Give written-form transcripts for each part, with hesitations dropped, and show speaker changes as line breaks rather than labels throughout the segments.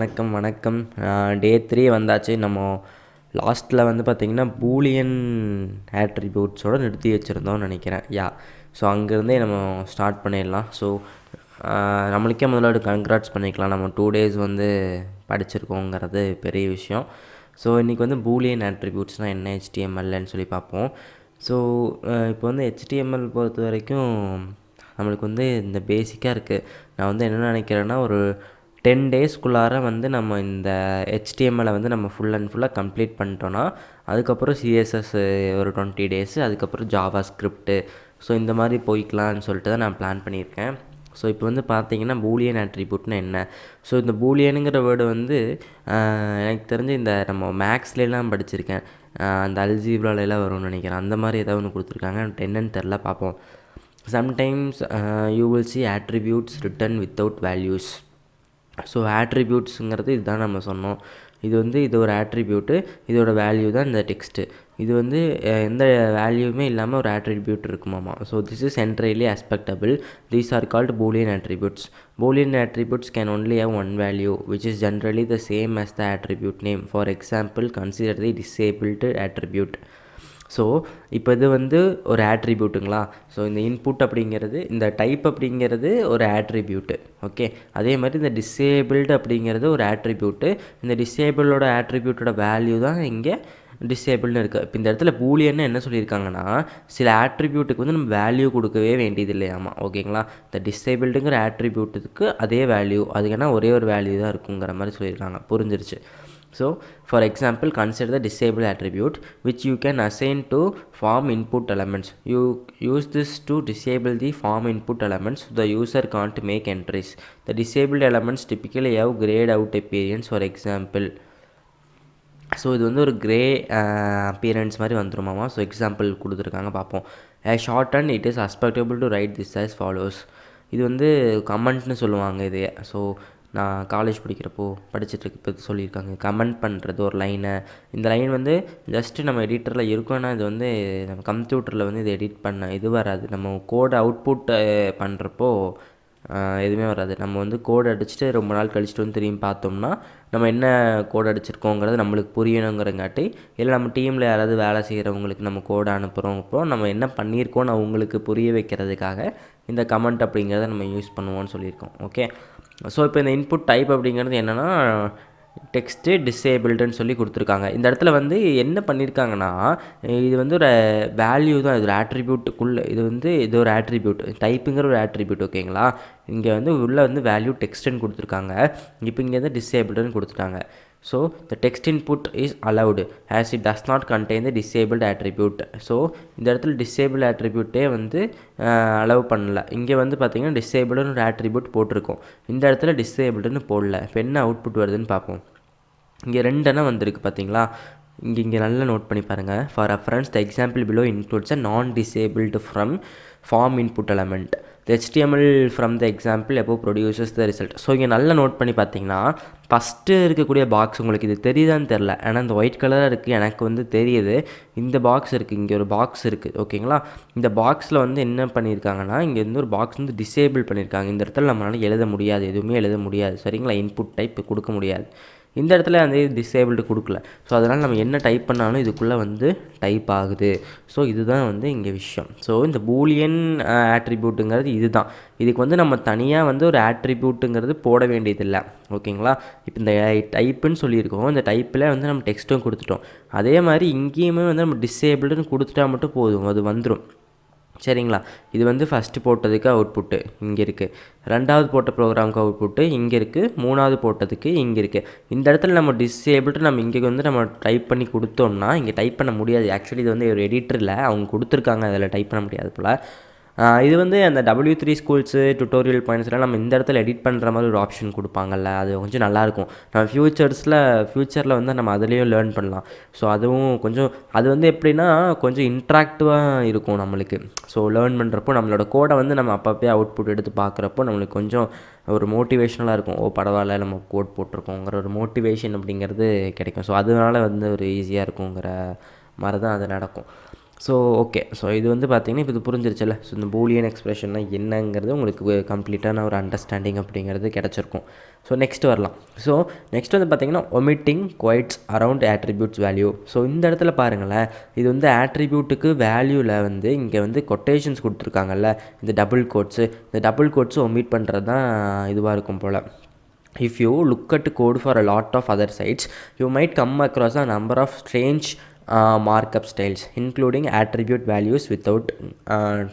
வணக்கம் வணக்கம். டே 3 வந்தாச்சு. நம்ம லாஸ்ட்டில் வந்து பார்த்திங்கன்னா பூலியன் ஆட்ரிபியூட்ஸோடு நிறுத்தி வச்சுருந்தோம்னு நினைக்கிறேன். ஸோ அங்கேருந்தே நம்ம ஸ்டார்ட் பண்ணிடலாம். ஸோ நம்மளுக்கே முதல்ல கங்க்ராட்ஸ் பண்ணிக்கலாம். நம்ம 2 days வந்து படிச்சிருக்கோங்கிறது பெரிய விஷயம். ஸோ இன்றைக்கி வந்து பூலியன் ஆட்ரிபியூட்ஸ்னால் என்ன, HTMLன்னு சொல்லி பார்ப்போம். ஸோ இப்போ வந்து HTML பொறுத்த வரைக்கும் நம்மளுக்கு வந்து இந்த பேசிக்காக இருக்குது. நான் வந்து என்ன நினைக்கிறேன்னா, ஒரு 10 daysக்குள்ளார வந்து நம்ம இந்த HTML வந்து நம்ம ஃபுல் அண்ட் ஃபுல்லாக கம்ப்ளீட் பண்ணிட்டோன்னா, அதுக்கப்புறம் CSS ஒரு 20 days, அதுக்கப்புறம் ஜாவா ஸ்கிரிப்ட்டு, ஸோ இந்த மாதிரி போய்க்கலான்னு சொல்லிட்டு தான் நான் பிளான் பண்ணியிருக்கேன். ஸோ இப்போ வந்து பார்த்தீங்கன்னா பூலியன் ஆட்ரிபியூட்னா என்ன? ஸோ இந்த பூலியனுங்கிற வேர்டு வந்து எனக்கு தெரிஞ்சு இந்த நம்ம மேக்ஸ்லாம் படிச்சிருக்கேன். அந்த அல்ஜீப்ராலெலாம் வரும்னு நினைக்கிறேன். அந்த மாதிரி ஏதாவது ஒன்று கொடுத்துருக்காங்க, என்னென்னு தெரில, பார்ப்போம். Sometimes you will see attributes written without values. So ஆட்ரிபியூட்ஸுங்கிறது இதுதான் நம்ம சொன்னோம். இது ஒரு ஆட்ரிபியூட்டு, இதோட வேல்யூ தான் இந்த டெக்ஸ்ட்டு. இது வந்து எந்த வேல்யூவுமே இல்லாமல் ஒரு ஆட்ரிபியூட் இருக்குமாமா. So this is entirely acceptable. These are called Boolean attributes. Boolean attributes can only have one value which is generally the same as the attribute name. For example, consider the disabled attribute. So இப்போ இது வந்து ஒரு ஆட்ரிபியூட்டுங்களா. So இந்த input அப்படிங்கிறது, இந்த type அப்படிங்கிறது ஒரு attribute. Okay, அதே மாதிரி இந்த டிசேபிள்டு அப்படிங்கிறது ஒரு ஆட்ரிபியூட்டு. இந்த டிசேபிளோட ஆட்ரிபியூட்டோட வேல்யூ தான் இங்கே டிசேபிள்னு இருக்குது. இப்போ இந்த இடத்துல பூலியன்னு என்ன சொல்லியிருக்காங்கன்னா, சில ஆட்ரிபியூட்டுக்கு வந்து நம்ம வேல்யூ கொடுக்கவே வேண்டியது இல்லையாமா. ஓகேங்களா, இந்த டிசேபிள்டுங்கிற ஆட்ரிபியூட்டுக்கு அதே வேல்யூ, அதுக்குன்னா ஒரே ஒரு வேல்யூ தான் இருக்குங்கிற மாதிரி சொல்லியிருக்காங்க. புரிஞ்சிருச்சு. So for example, consider the disable attribute which you can assign to form input elements. You use this to disable the form input elements so the user can't make entries. The disabled elements typically have grayed out appearance. For example, so இது வந்து ஒரு grey appearance மாதிரி வந்துருமாமா. So example கொடுத்துருக்காங்க, பார்ப்போம். Shorthand it is acceptable to write this as follows. இது வந்து கமெண்ட்னு சொல்லுவாங்க இதையே. ஸோ நான் காலேஜ் படிக்கிறப்போ படிச்சுட்டு சொல்லியிருக்காங்க, கமெண்ட் பண்ணுறது ஒரு லைனை. இந்த லைன் வந்து ஜஸ்ட்டு நம்ம எடிட்டரில் இருக்கோன்னா, இது வந்து நம்ம கம்ப்யூட்டரில் வந்து இது எடிட் பண்ண இது வராது. நம்ம கோட் அவுட்புட் பண்ணுறப்போ எதுவுமே வராது. நம்ம வந்து கோட் அடிச்சுட்டு ரொம்ப நாள் கழிச்சிட்டு வந்து திரும்பி பார்த்தோம்னா, நம்ம என்ன கோட் அடிச்சிருக்கோங்கிறது நம்மளுக்கு புரியணுங்கிறங்காட்டி, இல்லை நம்ம டீமில் யாராவது வேலை செய்கிறவங்களுக்கு நம்ம கோடை அனுப்புகிறோங்கப்போ நம்ம என்ன பண்ணியிருக்கோன்னு அவங்களுக்கு புரிய வைக்கிறதுக்காக இந்த கமெண்ட் அப்படிங்கிறத நம்ம யூஸ் பண்ணுவோம்னு சொல்லியிருக்கோம். ஓகே, ஸோ இப்போ இந்த இன்புட் டைப் அப்படிங்கிறது என்னென்னா, டெக்ஸ்ட்டு டிசேபிள்டுன்னு சொல்லி கொடுத்துருக்காங்க. இந்த இடத்துல வந்து என்ன பண்ணியிருக்காங்கன்னா, இது வந்து ஒரு வேல்யூ தான், இது ஒரு ஆட்ரிபியூட்டுக்குள்ளே, இது ஒரு ஆட்ரிபியூட், டைப்புங்கிற ஒரு ஆட்ரிபியூட். ஓகேங்களா, இங்கே வந்து உள்ளே வந்து வேல்யூ டெக்ஸ்ட்டுன்னு கொடுத்துருக்காங்க. இப்போ இங்கே வந்து டிசேபிள்டுன்னு கொடுத்துட்டாங்க. So the text input is allowed as it does not contain the disabled attribute. So இந்த இடத்துல டிசேபிள் ஆட்ரிபியூட்டே வந்து அலோவ் பண்ணல. இங்கே வந்து பார்த்திங்கன்னா டிசேபிள்னு ஒரு ஆட்ரிபியூட் போட்டிருக்கோம், இந்த இடத்துல டிசேபிள்டுன்னு போடல. இப்போ என்ன அவுட்புட் வருதுன்னு பார்ப்போம். இங்கே 2 எண்ணம் வந்திருக்கு பார்த்தீங்களா. இங்கே நல்லா நோட் பண்ணி பாருங்கள். For reference, the example below includes a non disabled from form input element. The HTML from the example above produces the result. So இங்கே நல்லா நோட் பண்ணி பார்த்தீங்கன்னா, ஃபஸ்ட்டு இருக்கக்கூடிய பாக்ஸ் உங்களுக்கு இது தெரியுதான்னு தெரில, ஏன்னா இந்த ஒயிட் கலராக இருக்குது, எனக்கு வந்து தெரியுது. இந்த பாக்ஸ் இருக்குது, இங்கே ஒரு பாக்ஸ் இருக்குது. ஓகேங்களா, இந்த பாக்ஸில் வந்து என்ன பண்ணியிருக்காங்கன்னா, இங்கே வந்து ஒரு பாக்ஸ் வந்து டிசேபிள் பண்ணியிருக்காங்க. இந்த இடத்துல நம்மளால் எழுத முடியாது, எதுவுமே எழுத முடியாது. சரிங்களா, இன்புட் டைப் கொடுக்க முடியாது. இந்த இடத்துல அந்த டிசேபிள்டு கொடுக்கல. ஸோ அதனால் நம்ம என்ன டைப் பண்ணாலும் இதுக்குள்ளே வந்து டைப் ஆகுது. ஸோ இதுதான் வந்து இங்கே விஷயம். ஸோ இந்த பூலியன் ஆட்ரிபியூட்டுங்கிறது இதுதான். இதுக்கு வந்து நம்ம தனியாக வந்து ஒரு ஆட்ரிபியூட்டுங்கிறது போட வேண்டியதில்லை. ஓகேங்களா, இப்போ இந்த டைப்புன்னு சொல்லியிருக்கோம், இந்த டைப்பில் வந்து நம்ம டெக்ஸ்ட்டும் கொடுத்துட்டோம். அதே மாதிரி இங்கேயுமே வந்து நம்ம டிசேபிள்டுன்னு கொடுத்துட்டா மட்டும் போதும், அது வந்துடும். சரிங்களா, இது வந்து ஃபஸ்ட்டு போட்டதுக்கு அவுட்புட்டு இங்கே இருக்குது, 2வது போட்ட ப்ரோக்ராமுக்கு அவுட்புட்டு இங்கே இருக்குது, 3வது போட்டதுக்கு இங்கே இருக்குது. இந்த இடத்துல நம்ம டிசேபிள்டு நம்ம இங்கே வந்து நம்ம டைப் பண்ணி கொடுத்தோம்னா இங்கே டைப் பண்ண முடியாது. ஆக்சுவலி இது வந்து ஒரு எடிட்டரில் அவங்க கொடுத்துருக்காங்க, அதில் டைப் பண்ண முடியாது போல். இது வந்து அந்த W3 ஸ்கூல்ஸு டுட்டோரியல் பாயிண்ட்ஸ்லாம் நம்ம இந்த இடத்துல எடிட் பண்ணுற மாதிரி ஒரு ஆப்ஷன் கொடுப்பாங்கல்ல, அது கொஞ்சம் நல்லாயிருக்கும். நம்ம ஃப்யூச்சரில் வந்து நம்ம அதுலேயும் லேர்ன் பண்ணலாம். ஸோ அதுவும் கொஞ்சம், அது வந்து எப்படின்னா கொஞ்சம் இன்ட்ராக்டிவாக இருக்கும் நம்மளுக்கு. ஸோ லேர்ன் பண்ணுறப்போ நம்மளோட கோடை வந்து நம்ம அப்பப்போ அவுட்புட் எடுத்து பார்க்குறப்போ நம்மளுக்கு கொஞ்சம் ஒரு மோட்டிவேஷனலாக இருக்கும். பரவாயில்ல நம்ம கோட் போட்டிருக்கோங்கிற ஒரு மோட்டிவேஷன் அப்படிங்கிறது கிடைக்கும். ஸோ அதனால வந்து ஒரு ஈஸியாக இருக்குங்கிற மாதிரி தான் அது நடக்கும். So okay. ஸோ இது வந்து பார்த்தீங்கன்னா இப்போ இது புரிஞ்சிருச்சுல்ல. ஸோ இந்த பூலியன் எக்ஸ்பிரஷன்னா என்னங்கிறது உங்களுக்கு கம்ப்ளீட்டான ஒரு அண்டர்ஸ்டாண்டிங் அப்படிங்கிறது கிடச்சிருக்கும். ஸோ நெக்ஸ்ட் வரலாம். ஸோ நெக்ஸ்ட் வந்து பார்த்தீங்கன்னா omitting quotes around attributes value. So இந்த இடத்துல பாருங்களேன், இது வந்து ஆட்ரிபியூட்டுக்கு வேல்யூவில் வந்து இங்கே வந்து கொட்டேஷன்ஸ் கொடுத்துருக்காங்கல்ல, இந்த டபுள் கோட்ஸு, இந்த டபுள் கோட்ஸு ஒமிட் பண்ணுறது தான் இதுவாக இருக்கும் போல். If you look at code for a lot of other sites, you might come across a number of strange markup styles, including attribute values without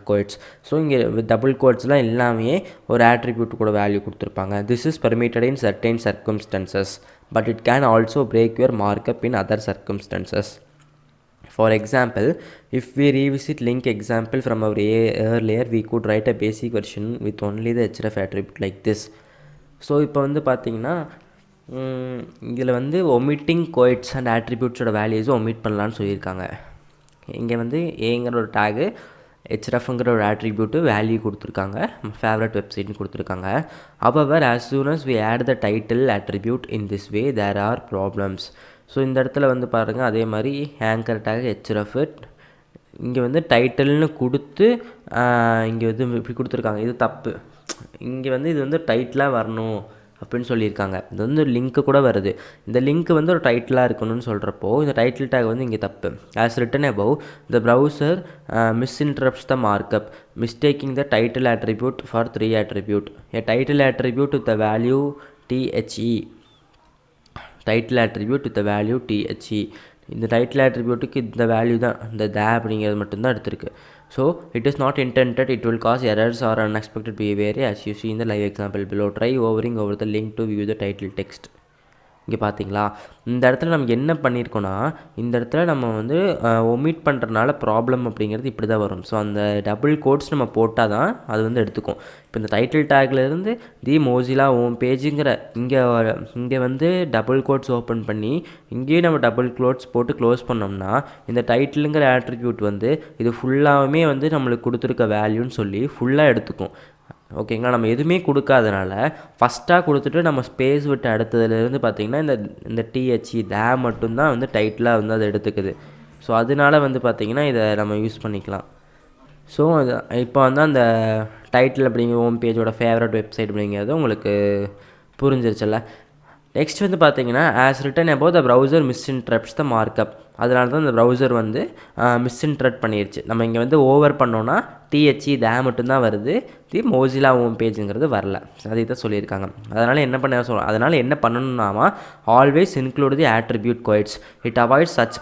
quotes. So இங்கே double கோட்ஸ்லாம் எல்லாமே ஒரு attribute கூட value கொடுத்துருப்பாங்க. This is permitted in certain circumstances, but it can also break your markup in other circumstances. For example, if we revisit link example from our earlier, we could write a basic version with only the href attribute like this. So இப்போ வந்து பார்த்தீங்கன்னா இதில் வந்து omitting கோயிட்ஸ் and ஆட்ரிபியூட்ஸோட வேல்யூஸும் omit பண்ணலான்னு சொல்லியிருக்காங்க. இங்கே வந்து ஏங்கிற ஒரு டேகு, ஹெச்எஃப்ங்கிற ஒரு ஆட்ரிபியூட்டு வேல்யூ கொடுத்துருக்காங்க, ஃபேவரட் வெப்சைட்னு கொடுத்துருக்காங்க. However as soon as we add the title attribute in this way there are problems. So இந்த இடத்துல வந்து பாருங்கள், அதே மாதிரி ஆங்கர் டேக் ஹெச்எஃப் இங்கே வந்து டைட்டில்னு கொடுத்து இங்கே வந்து இப்படி கொடுத்துருக்காங்க. இது தப்பு. இங்கே வந்து இது வந்து டைட்டிலாக வரணும் அப்படின்னு சொல்லியிருக்காங்க. இது வந்து லிங்க்கு கூட வருது. இந்த லிங்க் வந்து ஒரு டைட்டிலாக இருக்கணும்னு சொல்கிறப்போ இந்த டைட்டில் டேக் வந்து இங்கே தப்பு. As written above, the browser misinterprets the markup, mistaking the title attribute for 3 attribute. A title attribute with the value the. Title attribute with the value the. இந்த டைட்டில் ஆட்ரிபியூட்டுக்கு இந்த வேல்யூ தான், இந்த அப்படிங்கிறது மட்டும்தான் எடுத்திருக்கு. So it is not intended, it will cause errors or unexpected behaviour as you see in the live example below. Try hovering over the link to view the title text. இங்கே பார்த்தீங்களா, இந்த இடத்துல நம்ம என்ன பண்ணியிருக்கோன்னா, இந்த இடத்துல நம்ம வந்து ஒமிட் பண்ணுறதுனால ப்ராப்ளம் அப்படிங்கிறது இப்படி தான் வரும். ஸோ அந்த டபுள் கோட்ஸ் நம்ம போட்டால் தான் அது வந்து எடுத்துக்கும். இப்போ இந்த டைட்டில் டேக்லேருந்து தி மோசிலா ஹோம் பேஜுங்கிற இங்கே வந்து டபுள் கோட்ஸ் ஓப்பன் பண்ணி இங்கேயும் நம்ம டபுள் கோட்ஸ் போட்டு க்ளோஸ் பண்ணோம்னா இந்த டைட்டிலுங்கிற ஆட்ரிபியூட் வந்து இது ஃபுல்லாகவுமே வந்து நம்மளுக்கு கொடுத்துருக்க வேல்யூன்னு சொல்லி ஃபுல்லாக எடுத்துக்கும். ஓகேங்களா, நம்ம எதுவுமே கொடுக்காதனால ஃபஸ்ட்டாக கொடுத்துட்டு நம்ம ஸ்பேஸ் விட்டு அடுத்ததுலேருந்து பார்த்திங்கன்னா இந்த டிஹெச்இ மட்டும்தான் வந்து டைட்டிலாக வந்து அதை எடுத்துக்குது. ஸோ அதனால வந்து பார்த்திங்கன்னா இதை நம்ம யூஸ் பண்ணிக்கலாம். ஸோ இப்போ வந்து அந்த டைட்டில் அப்படிங்கிற ஹோம் பேஜோட ஃபேவரட் வெப்சைட் அப்படிங்கிறது உங்களுக்கு புரிஞ்சிருச்சுல்ல. நெக்ஸ்ட் வந்து பார்த்தீங்கன்னா as written above, the browser misinterprets the markup. அதனால தான் இந்த ப்ரௌசர் வந்து மிஸ்இன்டர்ப்ட் பண்ணிடுச்சு. நம்ம இங்கே வந்து ஓவர் பண்ணோன்னா டிஹெச்இ மட்டும்தான் வருது, தி மோசிலா ஹோம் பேஜுங்கிறது வரல. அதை தான் சொல்லியிருக்காங்க. அதனால் என்ன பண்ணணும்னாமா, always include the attribute quotes, it avoids such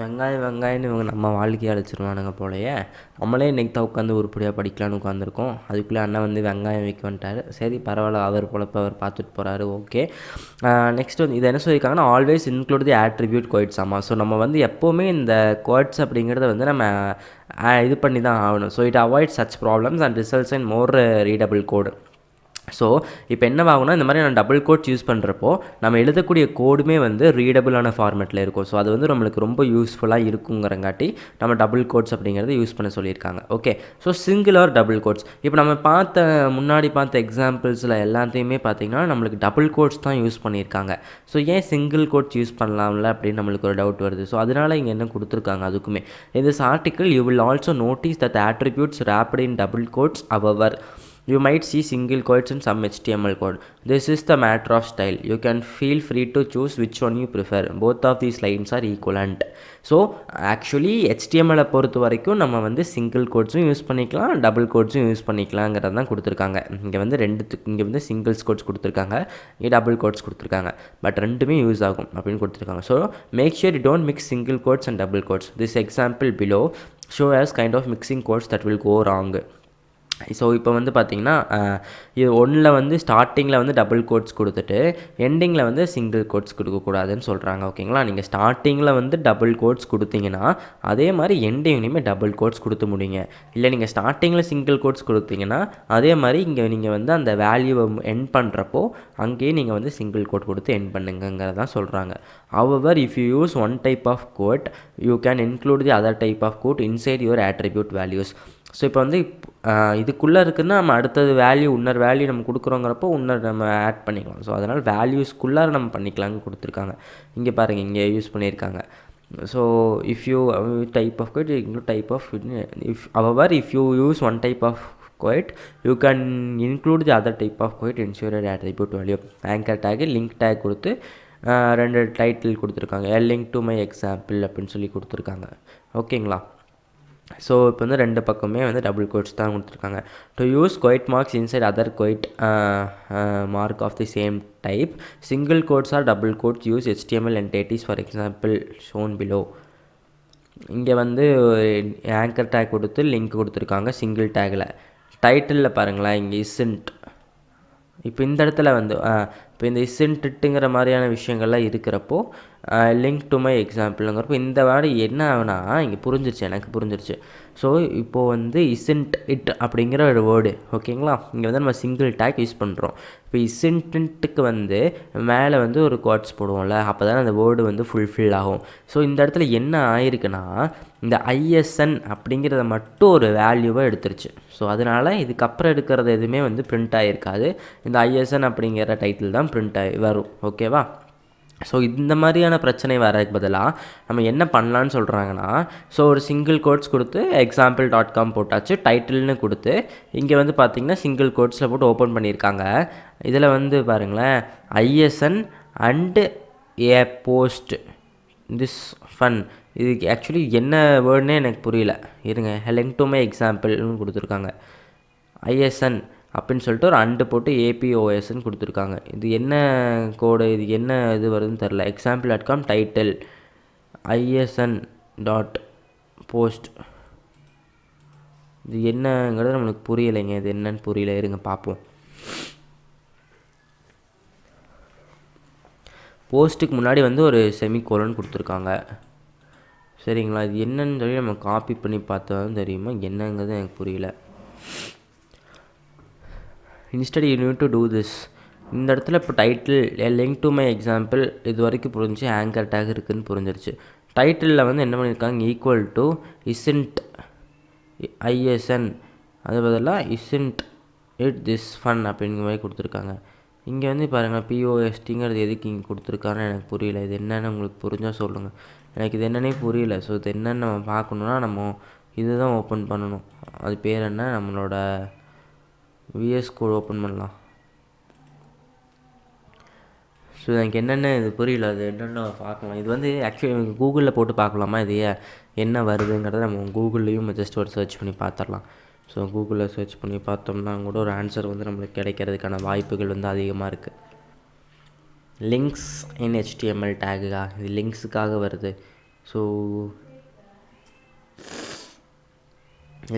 வெங்காயம்னு இவங்க நம்ம வாழ்க்கையை அழைச்சிருவானுங்க போலையே. நம்மளே இன்றைக்கி தான் உட்காந்து உருப்படியாக படிக்கலான்னு உட்காந்துருக்கோம். அதுக்குள்ளே அண்ணன் வந்து வெங்காயம் வைக்க வந்துட்டார். சரி பரவாயில்ல, அவர் பொழப்ப அவர் பார்த்துட்டு போகிறாரு. ஓகே, நெக்ஸ்ட் வந்து இதை என்ன சொல்லியிருக்காங்கன்னா, ஆல்வேஸ் இன்க்ளூட் தி ஆட்ரிபியூட் கோயிட்ஸ். ஆமாம், ஸோ நம்ம வந்து எப்போவுமே இந்த கோயிட்ஸ் அப்படிங்கிறத வந்து நம்ம இது பண்ணி தான் ஆகணும். So it avoid such problems and results in more readable code. So இப்போ என்னவாகும்னா, இந்த மாதிரி நான் டபுள் கோட்ஸ் யூஸ் பண்ணுறப்போ நம்ம எழுதக்கூடிய கோடுமே வந்து ரீடபுளான ஃபார்மேட்டில் இருக்கும். ஸோ அது வந்து நம்மளுக்கு ரொம்ப யூஸ்ஃபுல்லாக இருக்குங்கிறங்காட்டி நம்ம டபுள் கோட்ஸ் அப்படிங்கிறத யூஸ் பண்ண சொல்லியிருக்காங்க. Okay, so single or double quotes. இப்போ நம்ம முன்னாடி பார்த்த எக்ஸாம்பிள்ஸில் எல்லாத்தையுமே பார்த்திங்கன்னா நம்மளுக்கு டபுள் கோட்ஸ் தான் யூஸ் பண்ணியிருக்காங்க. ஸோ ஏன் சிங்கிள் கோட்ஸ் யூஸ் பண்ணலாம்ல அப்படின்னு நம்மளுக்கு ஒரு டவுட் வருது. ஸோ அதனால் இங்கே என்ன கொடுத்துருக்காங்க, அதுக்குமே in this article you will also notice that the attributes wrapped in double quotes. However, you might see single quotes in some HTML code. This is the matter of style. You can feel free to choose which one you prefer. Both of these lines are equivalent. So actually ஹெச்டிஎம்எலை பொறுத்த வரைக்கும் நம்ம வந்து single கோட்ஸும் use பண்ணிக்கலாம், double கோட்ஸும் use பண்ணிக்கலாங்கிறது தான் கொடுத்துருக்காங்க. இங்கே வந்து இங்கே வந்து சிங்கிள்ஸ் கோட்ஸ் கொடுத்துருக்காங்க, இங்கே டபுள் கோட்ஸ் கொடுத்துருக்காங்க. பட் ரெண்டுமே யூஸ் ஆகும் அப்படின்னு கொடுத்துருக்காங்க. So make sure you don't mix single quotes and double quotes. This example below show as kind of mixing codes that will go wrong. So இப்போ வந்து பார்த்திங்கன்னா இது ஒன்றில் வந்து ஸ்டார்டிங்கில் வந்து டபுள் கோட்ஸ் கொடுத்துட்டு எண்டிங்கில் வந்து சிங்கிள் கோட்ஸ் கொடுக்கக்கூடாதுன்னு சொல்கிறாங்க. ஓகேங்களா, நீங்கள் ஸ்டார்டிங்கில் வந்து டபுள் கோட்ஸ் கொடுத்தீங்கன்னா அதே மாதிரி எண்டிங்லேயுமே டபுள் கோட்ஸ் கொடுத்து முடியுங்க. இல்லை நீங்கள் ஸ்டார்டிங்கில் சிங்கிள் கோட்ஸ் கொடுத்தீங்கன்னா அதே மாதிரி இங்கே நீங்கள் வந்து அந்த வேல்யூவை எண்ட் பண்ணுறப்போ அங்கேயே நீங்கள் வந்து சிங்கிள் கோட் கொடுத்து எண்ட் பண்ணுங்கிறதான் சொல்கிறாங்க. However, if you use one type of quote, you can include the other type of quote inside your attribute values. So இப்போ வந்து இதுக்குள்ளே இருக்குதுன்னா நம்ம அடுத்தது இன்னொரு வேல்யூ நம்ம கொடுக்குறோங்கிறப்போ இன்னொரு நம்ம ஆட் பண்ணிக்கலாம். ஸோ அதனால் வேல்யூஸ்க்குள்ளார நம்ம பண்ணிக்கலாம்னு கொடுத்துருக்காங்க. இங்கே பாருங்கள், இங்கே யூஸ் பண்ணியிருக்காங்க. So if you type of quote, இன்னொரு type of if you use one type of quote, you can include the other type of quote inside your attribute value. Anchor tag, link tag கொடுத்து 2 title கொடுத்துருக்காங்க. Link to my example அப்படின்னு சொல்லி கொடுத்துருக்காங்க. ஓகேங்களா, so இப்போ வந்து 2 பக்கமே வந்து டபுள் கோட்ஸ் தான் கொடுத்துருக்காங்க. To use quote marks inside other quote mark of the same type, single quotes or double quotes use HTML entities, for example shown below. இங்கே வந்து ஆங்கர் டேக் கொடுத்து லிங்க் கொடுத்துருக்காங்க சிங்கிள் டேக்கில். டைட்டிலில் பாருங்களேன், இங்கே isn't. இப்போ இந்த இடத்துல வந்து இப்போ இந்த isn't மாதிரியான விஷயங்கள்லாம் இருக்கிறப்போ லிங்க் டு மை எக்ஸாம்பிளுங்கிறப்போ இந்த வேர்டு என்ன ஆகுனா இங்கே எனக்கு புரிஞ்சிருச்சு. ஸோ இப்போது வந்து isn't it அப்படிங்கிற ஒரு வேர்டு. ஓகேங்களா, இங்கே வந்து நம்ம சிங்கிள் டேக் யூஸ் பண்ணுறோம். இப்போ isn't வந்து மேலே வந்து ஒரு கோட்ஸ் போடுவோம்ல, அப்போ தான் அந்த வேர்டு வந்து ஃபுல்ஃபில் ஆகும். ஸோ இந்த இடத்துல என்ன ஆயிருக்குன்னா இந்த ISN அப்படிங்கிறத மட்டும் ஒரு வேல்யூவாக எடுத்துருச்சு. ஸோ அதனால் இதுக்கப்புறம் எடுக்கிறது எதுவுமே வந்து பிரிண்ட் ஆகிருக்காது. இந்த ISN அப்படிங்கிற டைட்டில் தான் பிரிண்ட் ஆகி வரும். ஓகேவா, ஸோ இந்த மாதிரியான பிரச்சனை வரதுக்கு பதிலாக நம்ம என்ன பண்ணலான்னு சொல்கிறாங்கன்னா, ஸோ ஒரு சிங்கிள் கோட்ஸ் கொடுத்து example.com போட்டாச்சு, டைட்டில்னு கொடுத்து இங்கே வந்து பார்த்திங்கன்னா சிங்கிள் கோட்ஸில் போட்டு ஓப்பன் பண்ணியிருக்காங்க. இதில் வந்து பாருங்களேன், ISN and A post this fun. இதுக்கு ஆக்சுவலி என்ன வேர்டுனே எனக்கு புரியல. இருங்க, லிங்க் டு மை எக்ஸாம்பிள்னு கொடுத்துருக்காங்க. ISN அப்படின்னு சொல்லிட்டு ஒரு அண்டு போட்டு APOSன்னு கொடுத்துருக்காங்க. இது என்ன கோடு, இது என்ன இது வருதுன்னு தெரில. example.com title ISN dot post. இது என்னங்கிறது நம்மளுக்கு புரியலைங்க. இது என்னன்னு புரியல, இருங்க பார்ப்போம். போஸ்ட்டுக்கு முன்னாடி வந்து ஒரு செமிகோலன் கொடுத்துருக்காங்க. சரிங்களா, இது என்னன்னு சொல்லி நம்ம காப்பி பண்ணி பார்த்தா தான் தெரியுமா என்னங்கிறது எனக்கு புரியல. Instead you need to do this. இந்த இடத்துல இப்போ title link to my example இது வரைக்கும் புரிஞ்சு ஆங்கர் டேக் இருக்குதுன்னு புரிஞ்சிருச்சு. டைட்டிலில் வந்து என்ன பண்ணியிருக்காங்க, ஈக்குவல் டு isn't ISN, அது பதிலாக isn't it this fun அப்படிங்கிற மாதிரி கொடுத்துருக்காங்க. இங்கே வந்து பாருங்கள், POSTங்கிறது எதுக்கு இங்கே கொடுத்துருக்காருன்னு எனக்கு புரியல. இது என்னென்னு உங்களுக்கு புரிஞ்சால் சொல்லுங்கள். எனக்கு இது என்னன்னே புரியல. ஸோ இது என்னென்னு நம்ம பார்க்கணுன்னா நம்ம இது தான் ஓப்பன் பண்ணணும். அது பேர் என்ன, நம்மளோட VS கோட் ஓப்பன் பண்ணலாம். ஸோ எனக்கு என்னென்ன இது புரியல, அது என்னென்ன பார்க்கலாம். இது வந்து ஆக்சுவலி கூகுளில் போட்டு பார்க்கலாமா, இது என்ன வருதுங்கிறத நம்ம கூகுள்லேயும் ஜஸ்ட் ஒரு சர்ச் பண்ணி பார்த்துடலாம். ஸோ கூகுளில் சர்ச் பண்ணி பார்த்தோம்னா கூட ஒரு ஆன்சர் வந்து நம்மளுக்கு கிடைக்கிறதுக்கான வாய்ப்புகள் வந்து அதிகமாக இருக்குது. லிங்க்ஸ் இன் HTML டேகுகா, இது லிங்க்ஸுக்காக வருது. ஸோ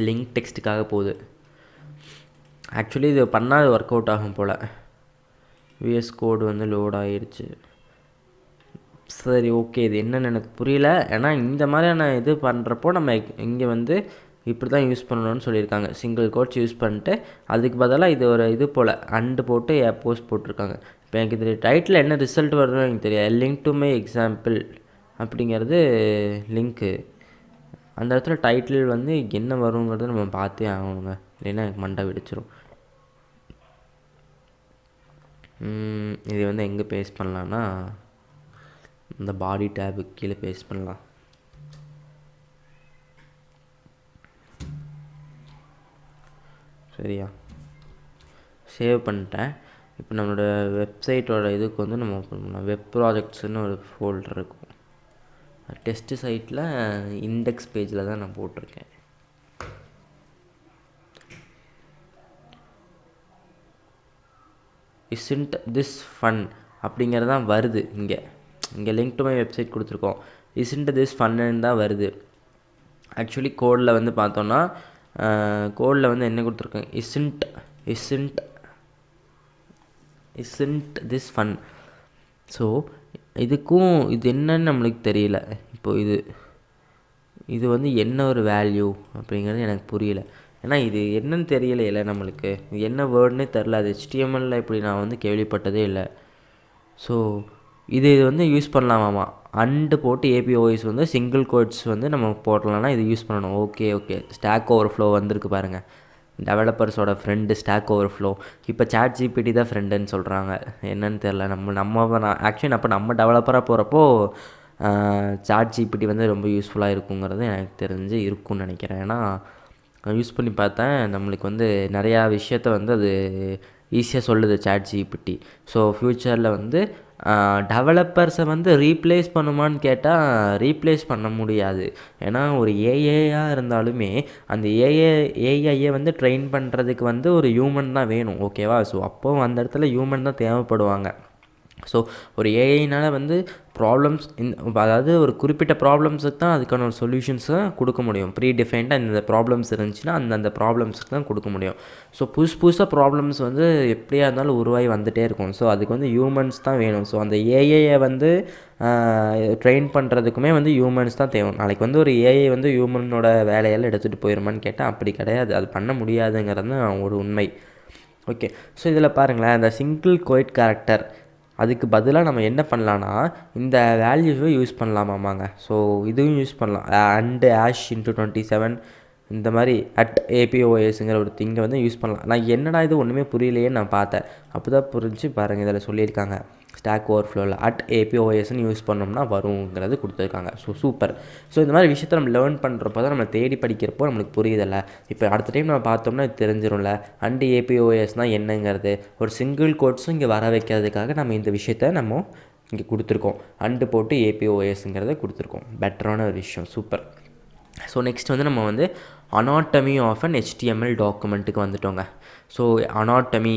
லிங்க் டெக்ஸ்ட்டுக்காக போகுது. ஆக்சுவலி இது பண்ணால் ஒர்க் அவுட் ஆகும் போல். VS கோடு வந்து லோட் ஆகிடுச்சு. சரி, ஓகே, இது என்னென்னு எனக்கு புரியல. ஏன்னா இந்த மாதிரியான இது பண்ணுறப்போ நம்ம இங்கே வந்து இப்படி தான் யூஸ் பண்ணணும்னு சொல்லியிருக்காங்க. சிங்கிள் கோட்ஸ் யூஸ் பண்ணிட்டு அதுக்கு பதிலாக இது ஒரு இது போல் அண்டு போட்டு போஸ்ட் போட்டிருக்காங்க. இப்போ எனக்கு இது டைட்டில் என்ன ரிசல்ட் வருதுன்னு எனக்கு தெரியாது. லிங்க் டு மை எக்ஸாம்பிள் அப்படிங்கிறது லிங்க்கு. அந்த இடத்துல டைட்டில் வந்து என்ன வருங்கிறத நம்ம பார்த்தே ஆகணுங்க, இல்லைன்னா எனக்கு மண்டை வெடிச்சிடும். இது வந்து எங்கே பேஸ்ட் பண்ணலான்னா இந்த பாடி டேபுக்கு கீழே பேஸ்ட் பண்ணலாம். சரியா, சேவ் பண்ணிட்டேன். இப்போ நம்மளோட வெப்சைட்டோட இதுக்கு வந்து நம்ம ஓப்பன் பண்ணலாம். வெப் ப்ராஜெக்ட்ஸ்னு ஒரு ஃபோல்டர் இருக்கும். டெஸ்ட்டு சைட்டில் இண்டெக்ஸ் பேஜில் தான் நான் போட்டிருக்கேன். isn't this fun அப்படிங்கிறது தான் வருது. இங்கே லிங்க் டு மை வெப்சைட் கொடுத்துருக்கோம். isn't this funன்னு தான் வருது. ஆக்சுவலி கோடில் வந்து பார்த்தோன்னா கோடில் வந்து என்ன கொடுத்துருக்காங்க, isn't this fun. ஸோ இதுக்கும் இது என்னன்னு நம்மளுக்கு தெரியல. இப்போது இது வந்து என்ன ஒரு வேல்யூ அப்படிங்கிறது எனக்கு புரியல. ஏன்னா இது என்னன்னு தெரியல நம்மளுக்கு, இது என்ன வேர்டுன்னே தெரில. அது HTML இப்படி நான் வந்து கேள்விப்பட்டதே இல்லை. ஸோ இது வந்து யூஸ் பண்ணலாமாமா, அண்டு போட்டு ஏபிஓஎஸ் வந்து சிங்கிள் கோட்ஸ் வந்து நம்ம போடலாம்னா இது யூஸ் பண்ணணும். ஓகே ஸ்டாக் ஓவர்ஃப்ளோ வந்திருக்கு பாருங்கள், டெவலப்பர்ஸோட ஃப்ரெண்டு ஸ்டாக் ஓவர்ஃப்ளோ. இப்போ ChatGPT தான் ஃப்ரெண்டுன்னு சொல்கிறாங்க, என்னன்னு தெரில. ஆக்சுவலி அப்போ நம்ம டெவலப்பராக போகிறப்போ ChatGPT வந்து ரொம்ப யூஸ்ஃபுல்லாக இருக்குங்கிறது எனக்கு தெரிஞ்சு இருக்கும்னு நினைக்கிறேன். ஏன்னா யூஸ் பண்ணி பார்த்தேன், நம்மளுக்கு வந்து நிறையா விஷயத்த வந்து அது ஈஸியாக சொல்லுது ChatGPT. ஸோ ஃப்யூச்சரில் வந்து டெவலப்பர்ஸை வந்து ரீப்ளேஸ் பண்ணுமான்னு கேட்டால் ரீப்ளேஸ் பண்ண முடியாது. ஏன்னா ஒரு ஏஐயாக இருந்தாலுமே அந்த ஏஐயை வந்து ட்ரெயின் பண்ணுறதுக்கு வந்து ஒரு ஹியூமன் தான் வேணும், ஓகேவா? ஸோ அப்போது அந்த இடத்துல ஹியூமன் தான் தேவைப்படுவாங்க. ஸோ ஒரு ஏஐனால் வந்து ப்ராப்ளம்ஸ் அதாவது ஒரு குறிப்பிட்ட ப்ராப்ளம்ஸுக்கு தான் அதுக்கான ஒரு சொல்யூஷன்ஸை கொடுக்க முடியும். ப்ரீ டிஃபைன்டாக இந்த ப்ராப்ளம்ஸ் இருந்துச்சுன்னா அந்த ப்ராப்ளம்ஸுக்கு தான் கொடுக்க முடியும். ஸோ புதுசாக ப்ராப்ளம்ஸ் வந்து எப்படியா இருந்தாலும் உருவாகி வந்துகிட்டே இருக்கும். ஸோ அதுக்கு வந்து ஹியூமன்ஸ் தான் வேணும். ஸோ அந்த ஏஐயை வந்து ட்ரெயின் பண்ணுறதுக்குமே வந்து ஹியூமன்ஸ் தான் தேவை. நாளைக்கு வந்து ஒரு ஏஐ வந்து ஹியூமனோட வேலையெல்லாம் எடுத்துகிட்டு போயிடுமான்னு கேட்டால் அப்படி கிடையாது, அது பண்ண முடியாதுங்கிறது தான் ஒரு உண்மை. ஓகே, ஸோ இதில் பாருங்களேன், இந்த சிங்கிள் கோட் கேரக்டர் அதுக்கு பதிலாக நம்ம என்ன பண்ணலான்னா இந்த வேல்யூவை யூஸ் பண்ணலாமாமாங்க. ஸோ இதுவும் யூஸ் பண்ணலாம். அண்டு #27 இந்த மாதிரி @APOSங்கிற ஒரு திங்கை வந்து யூஸ் பண்ணலாம். நான் என்னடா இது ஒன்றுமே புரியலையேன்னு நான் பார்த்தேன். அப்போ தான் புரிஞ்சு பாருங்கள், இதில் சொல்லியிருக்காங்க ஸ்டாக் ஓவர்ஃப்ளோவில் @APOSன்னு யூஸ் பண்ணோம்னா வருங்கிறது கொடுத்துருக்காங்க. So super. ஸோ இந்த மாதிரி விஷயத்தை நம்ம லேர்ன் பண்ணுறப்போ தான், நம்ம தேடி படிக்கிறப்போ நம்மளுக்கு புரியுதில்ல. இப்போ அடுத்த டைம் நம்ம பார்த்தோம்னா இது தெரிஞ்சிடும்ல, @APOSனால் என்னங்கிறது. ஒரு சிங்கிள் கோட்ஸும் இங்கே வர வைக்கிறதுக்காக நம்ம இந்த விஷயத்த நம்ம இங்கே கொடுத்துருக்கோம். அண்டு போட்டு APOSங்கிறத கொடுத்துருக்கோம். பெட்டரான ஒரு விஷயம், சூப்பர். ஸோ நெக்ஸ்ட் வந்து நம்ம வந்து அனாட்டமி ஆஃப் அன் HTML டாக்குமெண்ட்டுக்கு வந்துட்டோங்க. ஸோ அனாட்டமி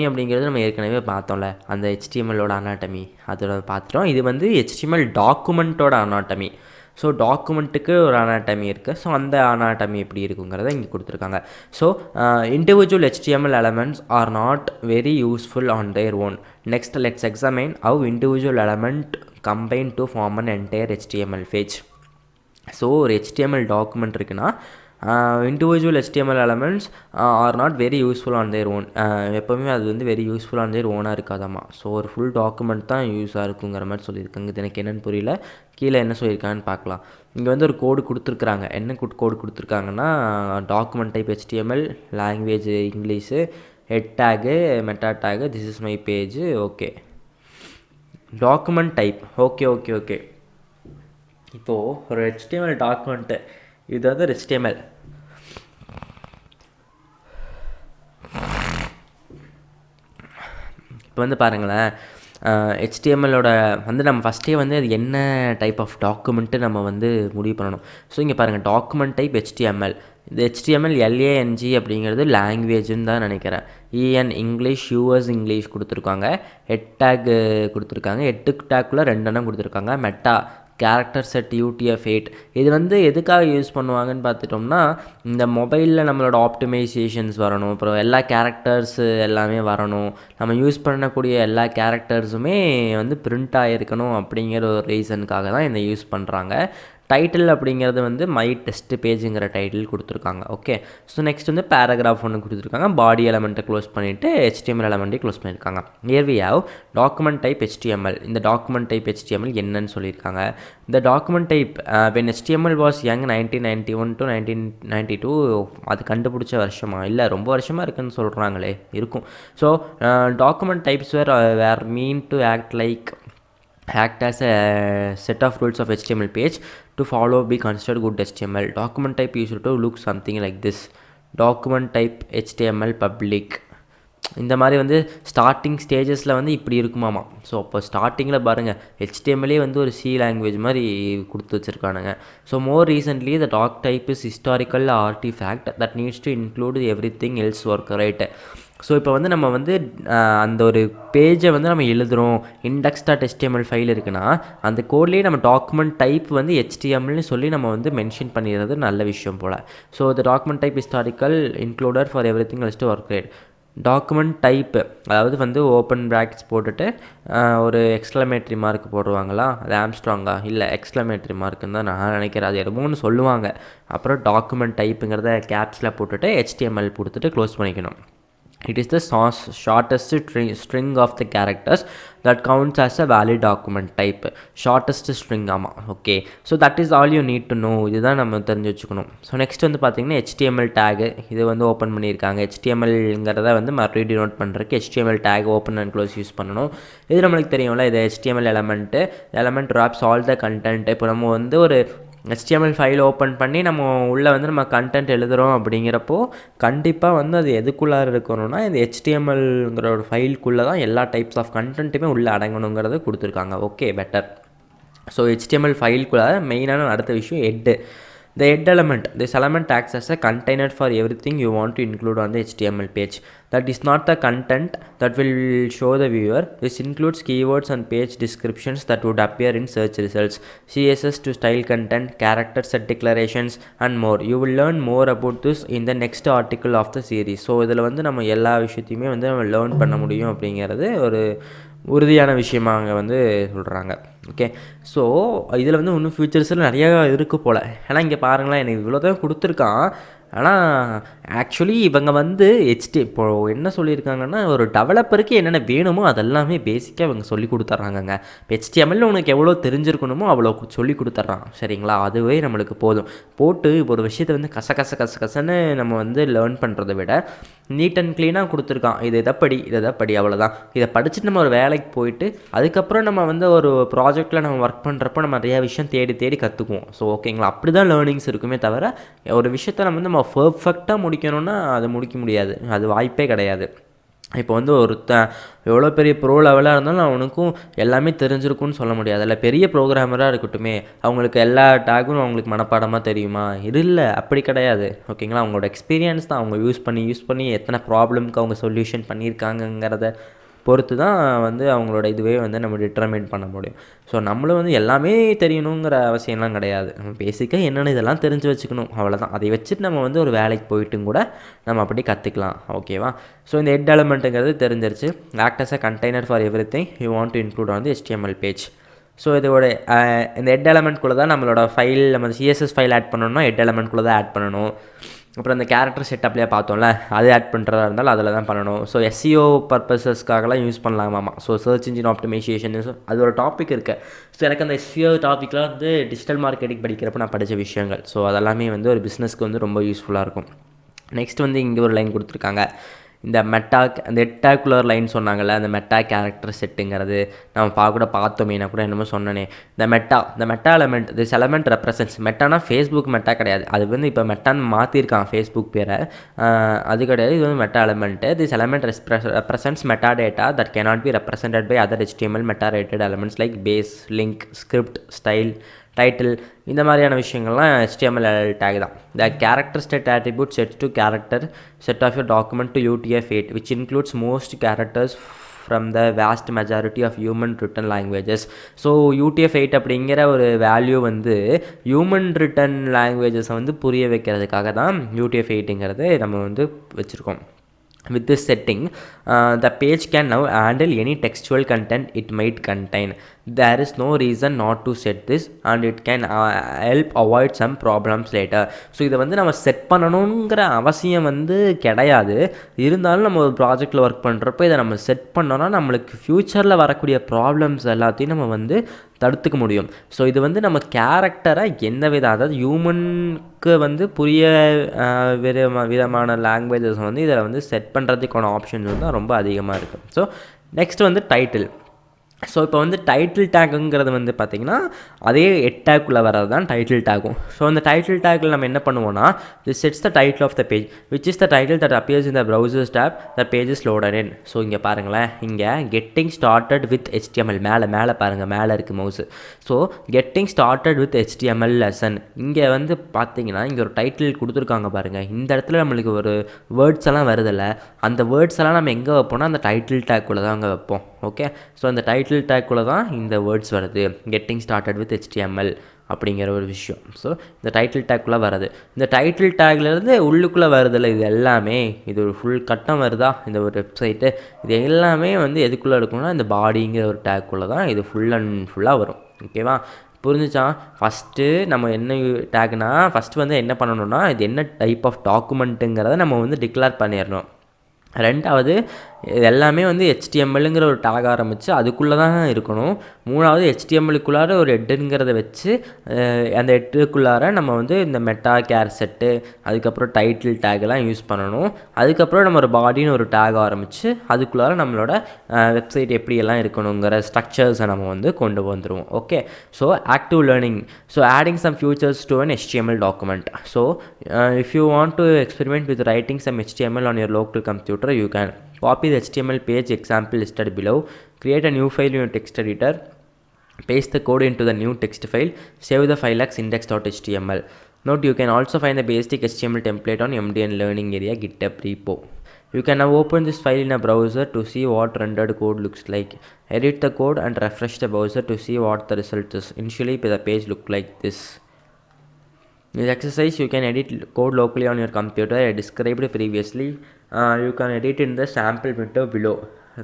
அப்படிங்கிறது நம்ம ஏற்கனவே பார்த்தோம்ல, அந்த HTMLோட அனாட்டமி அதோட பார்த்துட்டோம். இது வந்து HTML டாக்குமெண்ட்டோட அனாட்டமி. ஸோ டாக்குமெண்ட்டுக்கு ஒரு அனாட்டமி இருக்குது. ஸோ அந்த அனாட்டமி எப்படி இருக்குங்கிறத இங்கே கொடுத்துருக்காங்க. So individual HTML elements are not very useful on their own. Next, let's examine how individual element combine to form an entire HTML page. So ஒரு HTML document இருக்குன்னா individual HTML elements R not very useful on their own. எப்போவுமே அது வந்து very useful on their ஓனாக இருக்காதாம்மா. So ஒரு full document தான் யூஸாக இருக்குங்கிற மாதிரி சொல்லியிருக்காங்க. இது எனக்கு என்னென்னு புரியல, கீழே என்ன சொல்லியிருக்காங்கன்னு பார்க்கலாம். இங்கே வந்து ஒரு கோடு கொடுத்துருக்குறாங்க. என்ன கோடு கொடுத்துருக்காங்கன்னா, document type HTML, language English, head tag, meta tag, this is my page. Okay, document type. Okay இப்போது ஒரு HTML டாக்குமெண்ட்டு, இது வந்து HTML. இப்போ வந்து பாருங்களேன், HTMLோட வந்து நம்ம ஃபஸ்ட்டே வந்து அது என்ன டைப் ஆஃப் டாக்குமெண்ட்டு நம்ம வந்து முடிவு பண்ணணும். ஸோ இங்கே பாருங்கள், டாக்குமெண்ட் டைப் HTML. இந்த HTML LANG அப்படிங்கிறது லாங்குவேஜுன்னு தான் நினைக்கிறேன். EN இங்கிலீஷ், US இங்கிலீஷ் கொடுத்துருக்காங்க. ஹெட் டேக் கொடுத்துருக்காங்க. ஹெட்டு டேக்குள்ளே 2 எண்ணம் கொடுத்துருக்காங்க. Meta character set UTF-8. இது வந்து எதுக்காக யூஸ் பண்ணுவாங்கன்னு பார்த்துட்டோம்னா, இந்த மொபைலில் நம்மளோட ஆப்டிமைசேஷன்ஸ் வரணும், அப்புறம் எல்லா கேரக்டர்ஸு எல்லாமே வரணும், நம்ம யூஸ் பண்ணக்கூடிய எல்லா கேரக்டர்ஸுமே வந்து பிரிண்ட் ஆகிருக்கணும் அப்படிங்கிற ஒரு ரீசனுக்காக தான் இதை யூஸ் பண்ணுறாங்க. டைட்டில் அப்படிங்கிறது வந்து மை டெஸ்ட் பேஜுங்கிற டைட்டில் கொடுத்துருக்காங்க. ஓகே, ஸோ நெக்ஸ்ட் வந்து பேராகிராஃப் ஒன்று கொடுத்துருக்காங்க. பாடி எலமெண்ட்டை க்ளோஸ் பண்ணிவிட்டு HTML எலமெண்ட்டை க்ளோஸ் பண்ணியிருக்காங்க. Here we have document type HTML. இந்த டாக்குமெண்ட் டைப் HTML என்னன்னு சொல்லியிருக்காங்க. இந்த document type when HTML was young 1991 to 1992, அது கண்டுபிடிச்ச வருஷமா இல்லை ரொம்ப வருஷமாக இருக்குதுன்னு சொல்கிறாங்களே, இருக்கும். So document types were mean to act as a set of rules of HTML page to follow be considered good HTML. Document type used to look something like this. Document type HTML public. இந்த மாதிரி வந்து starting ஸ்டேஜஸில் வந்து இப்படி இருக்குமாமா. So அப்போ ஸ்டார்டிங்கில் பாருங்கள், HTMLே வந்து ஒரு C லாங்குவேஜ் மாதிரி கொடுத்து வச்சுருக்கானுங்க. So more recently the doc type is historical artifact that needs to include everything else work, right. So இப்போ வந்து நம்ம வந்து அந்த ஒரு பேஜை வந்து நம்ம எழுதுகிறோம், index.html ஃபைல் இருக்குன்னா அந்த கோட்லேயே நம்ம டாக்குமெண்ட் டைப் வந்து HTMLனு சொல்லி நம்ம வந்து மென்ஷன் பண்ணிடுறது நல்ல விஷயம் போல். So the document type historical includer for every thing else to work great. Document type அதாவது வந்து ஓப்பன் ப்ராக்கெட்ஸ் போட்டுட்டு ஒரு எக்ஸ்க்ளமேட்ரி மார்க் போடுவாங்களா, அது ஆம்ஸ்ட்ராங்கா இல்லை எக்ஸ்க்ளமேட்ரி மார்க்குன்னு தான் நான் நினைக்கிறேன், அது எதுவும் சொல்லுவாங்க. அப்புறம் டாக்குமெண்ட் டைப்புங்கிறத கேப்ஸில் போட்டுட்டு HTML கொடுத்துட்டு க்ளோஸ் பண்ணிக்கணும். It is the shortest string of the characters that counts as a valid document type. Shortest string ஆமாம். Okay, so that is all you need to know. இதுதான் நம்ம தெரிஞ்சு வச்சுக்கணும். ஸோ நெக்ஸ்ட் வந்து பார்த்திங்கன்னா HTML டேகு இது வந்து ஓப்பன் பண்ணியிருக்காங்க. HTMLங்கிறத வந்து மறுபடியும் டினோட் பண்ணுறதுக்கு HTML take open and close use பண்ணணும். இது நம்மளுக்கு தெரியும்ல, இது HTML element wraps all the content. இப்போ நம்ம வந்து ஒரு HTML ஃபைல் ஓப்பன் பண்ணி நம்ம உள்ளே வந்து நம்ம கண்டென்ட் எழுதுகிறோம் அப்படிங்கிறப்போ கண்டிப்பாக வந்து அது எதுக்குள்ளார இருக்கணும்னா இந்த HTMLங்கிற ஒரு ஃபைலுக்குள்ளே தான் எல்லா டைப்ஸ் ஆஃப் கண்டென்ட்டுமே உள்ளே அடங்கணுங்கிறத கொடுத்துருக்காங்க. Okay, better. ஸோ HTML ஃபைலுக்குள்ளே மெயினான அடுத்த விஷயம் head. The head element. This element acts as a container for everything you want to include on the HTML page. That is not the content that will show the viewer. This includes keywords and page descriptions that would appear in search results, CSS to style content, character set declarations and more. You will learn more about this in the next article of the series. So இதில் வந்து நம்ம எல்லா விஷயத்தையுமே வந்து நம்ம learn பண்ண முடியும் அப்படிங்கிறது ஒரு உறுதியான விஷயமாக அங்கே வந்து சொல்கிறாங்க. ஓகே, ஸோ இதில் வந்து இன்னும் ஃபியூச்சர்ஸில் நிறையா இருக்குது போல். ஏன்னா இங்கே பாருங்களேன், எனக்கு இவ்வளோ தான் கொடுத்துருக்கான். ஆனால் ஆக்சுவலி இவங்க வந்து இப்போது என்ன சொல்லியிருக்காங்கன்னா, ஒரு டெவலப்பருக்கு என்னென்ன வேணுமோ அதெல்லாமே பேசிக்காக இவங்க சொல்லி கொடுத்துட்றாங்கங்க. இப்போ HTML உனக்கு எவ்வளோ தெரிஞ்சிருக்கணுமோ அவ்வளோ சொல்லி கொடுத்துட்றான், சரிங்களா? அதுவே நம்மளுக்கு போதும். போட்டு ஒரு விஷயத்தை வந்து கசன்னு நம்ம வந்து லேர்ன் பண்ணுறதை விட நீட் அண்ட் க்ளீனாக கொடுத்துருக்கான். இதை படி அவ்வளோதான். இதை படிச்சுட்டு நம்ம ஒரு வேலைக்கு போயிட்டு அதுக்கப்புறம் நம்ம வந்து ஒரு ப்ராஜெக்டில் நம்ம ஒர்க் பண்ணுறப்போ நம்ம நிறையா விஷயம் தேடி கற்றுக்குவோம். ஸோ ஓகேங்களா, அப்படி தான் லேர்னிங்ஸ் இருக்குமே தவிர ஒரு விஷயத்தை நம்ம பர்ஃபெக்டாக முடிக்கணும்னா அது முடிக்க முடியாது, அது வாய்ப்பே கிடையாது. இப்போ வந்து ஒருத்தன் எவ்வளோ பெரிய ப்ரோ லெவலாக இருந்தாலும் அவனுக்கும் எல்லாமே தெரிஞ்சிருக்கும்னு சொல்ல முடியாது. இல்லை பெரிய ப்ரோக்ராமராக இருக்கட்டுமே, அவங்களுக்கு எல்லா டேக்கும் அவங்களுக்கு மனப்பாடமாக தெரியுமா? இது இல்லை, அப்படி கிடையாது. ஓகேங்களா, அவங்களோட எக்ஸ்பீரியன்ஸ் தான். அவங்க யூஸ் பண்ணி எத்தனை ப்ராப்ளம்க்கு அவங்க சொல்யூஷன் பண்ணியிருக்காங்கங்கிறத பொறுத்து தான் வந்து அவங்களோட இதுவே வந்து நம்ம டிட்டர்மைன் பண்ண முடியும். ஸோ நம்மளும் வந்து எல்லாமே தெரியணுங்கிற அவசியம்லாம் கிடையாது. நம்ம பேசிக்காக என்னென்ன இதெல்லாம் தெரிஞ்சு வச்சுக்கணும், அவ்வளோதான். அதை வச்சுட்டு நம்ம வந்து ஒரு வேலைக்கு போயிட்டும் கூட நம்ம அப்படி கற்றுக்கலாம். ஓகேவா? ஸோ இந்த ஹெட் எலமெண்ட்டுங்கிறது தெரிஞ்சிருச்சு. Act as a container for every thing you want to include on the HTML page. So இதோட இந்த ஹெட் எலமெண்ட்குள்ளே தான் நம்மளோட ஃபைல், நம்ம CSS ஃபைல் ஆட் பண்ணணும்னா ஹெட் எலமெண்ட்குள்ளே தான் ஆட் பண்ணணும். அப்புறம் அந்த கேரக்டர் செட்டப்லேயே பார்த்தோம்ல, அது ஆட் பண்ணுறதா இருந்தாலும் அதில் தான் பண்ணணும். ஸோ SEO பர்பஸஸ்க்காகலாம் யூஸ் பண்ணலாமாமா. ஸோ சர்ச் இன்ஜின் ஆப்டிமைசேஷன், அது ஒரு டாபிக் இருக்குது. ஸோ எனக்கு அந்த SEO டாப்பிக்லாம் வந்து டிஜிட்டல் மார்க்கெட்டிங் படிக்கிறப்ப நான் படித்த விஷயங்கள். ஸோ அதெல்லாமே வந்து ஒரு பிஸ்னஸ்க்கு வந்து ரொம்ப யூஸ்ஃபுல்லாக இருக்கும். நெக்ஸ்ட் வந்து இங்கே ஒரு லைன் கொடுத்துருக்காங்க. இந்த அந்த ஹெட்டாகுலர் லைன் சொன்னாங்கள்ல, அந்த மெட்டா கேரக்டர் செட்டுங்கிறது நம்ம கூட பார்த்தோமே, நான் கூட என்னமோ சொன்னேனே. இந்த meta element, this element represents. மெட்டானா ஃபேஸ்புக் மெட்டா கிடையாது, அது வந்து இப்போ மெட்டான்னு மாற்றிருக்கான் ஃபேஸ்புக் பேரை. அது கிடையாது, இது வந்து meta element. This element represents meta data that cannot be represented by other HTML meta related elements like base, link, script, style, title. இந்த மாதிரியான விஷயங்கள்லாம் HTML டேக் தான். The character set attribute sets to character set of your document to UTF-8 which includes most characters from the vast majority of human written languages. So UTF-8 அப்படிங்கிற ஒரு value வந்து human return லாங்குவேஜஸை வந்து புரிய வைக்கிறதுக்காக தான் UTF-8ங்கிறது நம்ம வந்து வச்சுருக்கோம். With this setting, the page can now handle any textual content it might contain. There is no reason not to set this and it can help avoid some problems later. So இதை வந்து நம்ம set பண்ணணுங்கிற அவசியம் வந்து கிடையாது. இருந்தாலும் நம்ம ஒரு ப்ராஜெக்டில் ஒர்க் பண்ணுறப்போ இதை நம்ம செட் பண்ணோன்னா நம்மளுக்கு ஃப்யூச்சரில் வரக்கூடிய ப்ராப்ளம்ஸ் எல்லாத்தையும் நம்ம வந்து தடுத்துக்க முடியும். ஸோ இது வந்து நம்ம கேரக்டரை அதாவது ஹியூமனுக்கு வந்து புரிய விதமான லாங்குவேஜஸ் வந்து இதில் வந்து செட் பண்ணுறதுக்கான ஆப்ஷன்ஸ் வந்து ரொம்ப அதிகமாக இருக்குது. ஸோ நெக்ஸ்ட் வந்து டைட்டில். ஸோ இப்போ வந்து டைட்டில் டேக்குங்கிறது வந்து பார்த்திங்கன்னா அதே ஹெட் டேக்குள்ளே வர்றது தான் டைட்டில் டேக்கும். ஸோ அந்த டைட்டில் டேக்கில் நம்ம என்ன பண்ணுவோம்னா, this sets the title of the page which is the title that appears in the browser's tab the page is loaded in. So இங்கே பாருங்களேன், இங்கே கெட்டிங் ஸ்டார்டட் வித் HTML மேலே பாருங்கள், மேலே இருக்குது mouse. So getting started with HTML lesson. இங்கே வந்து பார்த்தீங்கன்னா இங்கே ஒரு டைட்டில் கொடுத்துருக்காங்க பாருங்கள். இந்த இடத்துல நம்மளுக்கு ஒரு வேர்ட்ஸ் எல்லாம் வருதில்ல, அந்த வேர்ட்ஸ் எல்லாம் நம்ம எங்கே வைப்போம்னா அந்த டைட்டில் டேக்குள்ளே தான் அங்கே வைப்போம். ஓகே, ஸோ அந்த டைட்டில் டேக்குள்ளே தான் இந்த வேர்ட்ஸ் வருது, கெட்டிங் ஸ்டார்டட் வித் HTML அப்படிங்கிற ஒரு விஷயம். ஸோ இந்த டைட்டில் டேக்குள்ளே வருது. இந்த டைட்டில் டேக்லேருந்து உள்ளுக்குள்ளே வருதில்ல, இது எல்லாமே இது ஒரு ஃபுல் கட்டம் வருதா இந்த ஒரு வெப்சைட்டு, இது எல்லாமே வந்து எதுக்குள்ளே இருக்கும்னா இந்த பாடிங்கிற ஒரு டேக்குள்ளே தான் இது ஃபுல் அண்ட் ஃபுல்லாக வரும். ஓகேவா, புரிஞ்சிச்சா? ஃபஸ்ட்டு நம்ம என்ன டேக்னா, ஃபஸ்ட்டு வந்து என்ன பண்ணணும்னா இது என்ன டைப் ஆஃப் டாக்குமெண்ட்டுங்கிறத நம்ம வந்து டிக்ளேர் பண்ணிடணும். ரெண்டாவது இது எல்லாமே வந்து HTMLங்கிற ஒரு டேக் ஆரம்பித்து அதுக்குள்ளே தான் இருக்கணும். மூணாவது HTMLக்குள்ளார ஒரு ஹெட்டுங்கிறத வச்சு அந்த ஹெட்டுக்குள்ளார நம்ம வந்து இந்த மெட்டா கேர் செட்டு, அதுக்கப்புறம் டைட்டில் டேக்லாம் யூஸ் பண்ணணும். அதுக்கப்புறம் நம்ம ஒரு பாடின்னு ஒரு டேக் ஆரம்பித்து அதுக்குள்ளார நம்மளோட வெப்சைட் எப்படியெல்லாம் இருக்கணுங்கிற ஸ்ட்ரக்சர்ஸை நம்ம வந்து கொண்டு வந்துடுவோம். Okay, so active learning. So adding some features to an HTML document. So if you want to experiment with writing some HTML on your local computer, you can copy the HTML page example listed below, create a new file in your text editor, paste the code into the new text file, save the file as index.html. Note, you can also find the basic HTML template on MDN Learning Area GitHub repo. You can now open this file in a browser to see what rendered code looks like. Edit the code and refresh the browser to see what the result is. Initially the page looked like this. In this exercise, you can edit code locally on your computer. I described previously. You can edit in the sample window below.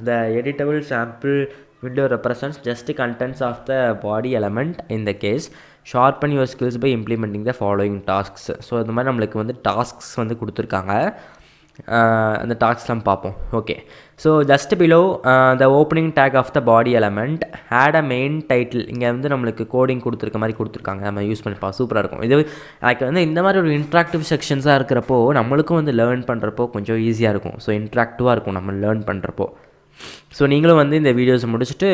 The editable sample window represents just the contents of the body element. In the case, sharpen your skills by implementing the following tasks. So இந்த மாதிரி நம்மளுக்கு வந்து tasks வந்து கொடுத்துருக்காங்க. அந்த டாஸ்க்லாம் பார்ப்போம். Okay, so just below the opening tag of the body element add a main title. இங்கே வந்து நம்மளுக்கு கோடிங் கொடுத்துருக்க மாதிரி கொடுத்துருக்காங்க, நம்ம யூஸ் பண்ணிப்பா, சூப்பராக இருக்கும். இது எனக்கு வந்து இந்த மாதிரி ஒரு இன்ட்ராக்டிவ் செக்ஷன்ஸாக இருக்கிறப்போ நம்மளுக்கும் வந்து லேர்ன் பண்ணுறப்போ கொஞ்சம் ஈஸியாக இருக்கும். ஸோ இன்ட்ராக்டிவாக இருக்கும் நம்ம லேர்ன் பண்ணுறப்போ. ஸோ நீங்களும் வந்து இந்த வீடியோஸை முடிச்சுட்டு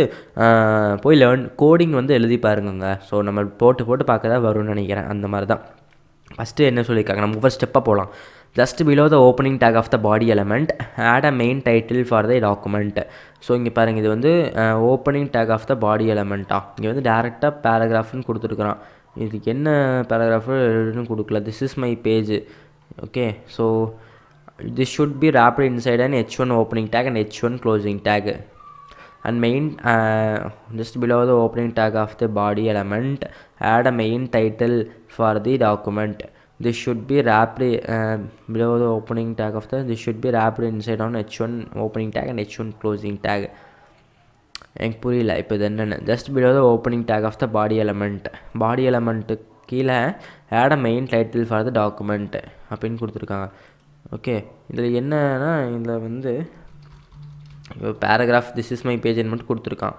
போய் கோடிங் வந்து எழுதி பாருங்க. ஸோ நம்ம போட்டு பார்க்க தான் வரும்னு நினைக்கிறேன். அந்த மாதிரி தான் ஃபஸ்ட்டு என்ன சொல்லியிருக்காங்க, நம்ம ஃபஸ்ட் ஸ்டெப்பாக போகலாம். Just below the opening tag of the body element add a main title for the document. So இங்கே பாருங்கள், இது வந்து opening tag of the body எலமெண்ட்டா. இங்கே வந்து டேரெக்டாக பேராகிராஃப்னு கொடுத்துருக்குறான். இதுக்கு என்ன பேராகிராஃப்னு கொடுக்கல. This is my page. Okay, so this should be wrapped inside an h1 opening tag and h1 closing tag, and main just below the opening tag of the body element add a main title for the document. This should be wrapped below the opening tag of the this should be wrapped inside on h1 opening tag and h1 closing tag. எனக்கு புரியல இப்போ இது என்னென்னு. Just below the opening tag of the body element கீழே add a main title for the document அப்படின்னு கொடுத்துருக்காங்க. Okay, இதில் என்னன்னா, இதில் வந்து இப்போ பேராகிராஃப் திஸ் இஸ் மை பேஜ்னு மட்டும் கொடுத்துருக்கான்.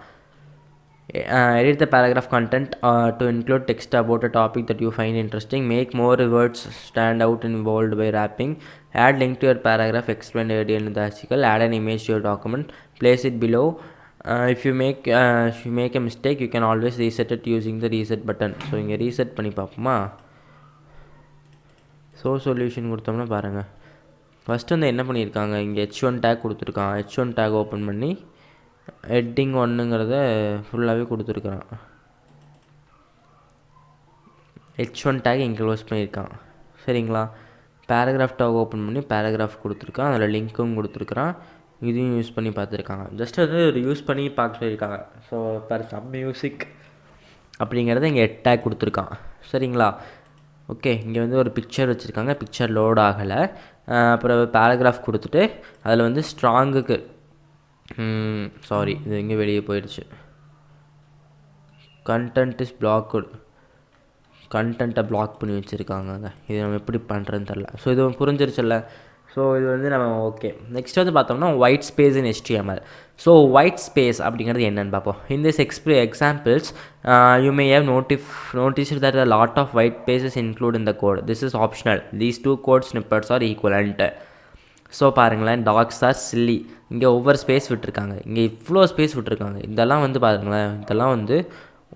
edit the paragraph content to include text about a topic that you find interesting. Make more words stand out in bold by wrapping. Add link to your paragraph, explain area in the article. Add an image to your document, place it below. If you make a mistake, you can always reset it using the reset button. So இங்கே reset பண்ணி பார்ப்போமா. Solution கொடுத்தோம்னா பாருங்கள், first வந்து என்ன பண்ணியிருக்காங்க, இங்கே h1 take கொடுத்துருக்கான். h1 டேக் ஓப்பன் பண்ணி ஹெட்டிங் 1ங்கிறத ஃபுல்லாகவே கொடுத்துருக்குறான். h1 டேக் இங்கே க்ளோஸ் பண்ணியிருக்கான். சரிங்களா, பேராகிராஃப் டேக் ஓப்பன் பண்ணி பேராகிராஃப் கொடுத்துருக்கான், அதில் லிங்க்கும் கொடுத்துருக்குறான். இதையும் யூஸ் பண்ணி பார்த்துருக்காங்க. ஜஸ்ட் வந்து யூஸ் பண்ணி பார்க்க சொல்லியிருக்காங்க. ஸோ பர் சம் மியூசிக் அப்படிங்கிறத இங்கே டேக் கொடுத்துருக்கான். சரிங்களா, ஓகே, இங்கே வந்து ஒரு பிக்சர் வச்சுருக்காங்க, பிக்சர் லோட் ஆகலை. அப்புறம் பேராகிராஃப் கொடுத்துட்டு அதில் வந்து ஸ்ட்ராங்குக்கு சாரி இது எங்கே வெளியே போயிடுச்சு. கண்டென்ட் இஸ் பிளாக்கு, கண்டென்ட்டை பிளாக் பண்ணி வச்சுருக்காங்க. இது நம்ம எப்படி பண்ணுறதுன்னு தெரில. ஸோ இது புரிஞ்சிருச்சுல்ல. ஸோ இது வந்து நம்ம ஓகே. நெக்ஸ்ட் வந்து பார்த்தோம்னா ஒயிட் ஸ்பேஸ் இன் HTML. ஸோ ஒயிட் ஸ்பேஸ் அப்படிங்கிறது என்னென்னு பார்ப்போம். In this examples you may have noticed that a lot of white spaces include in the code. This is optional. These two code snippets are equivalent. So பாருங்களேன், tax R chilli, இங்கே ஒவ்வொரு space விட்டுருக்காங்க, இங்கே இவ்வளோ space விட்டுருக்காங்க. இதெல்லாம் வந்து பாருங்களேன், இதெல்லாம் வந்து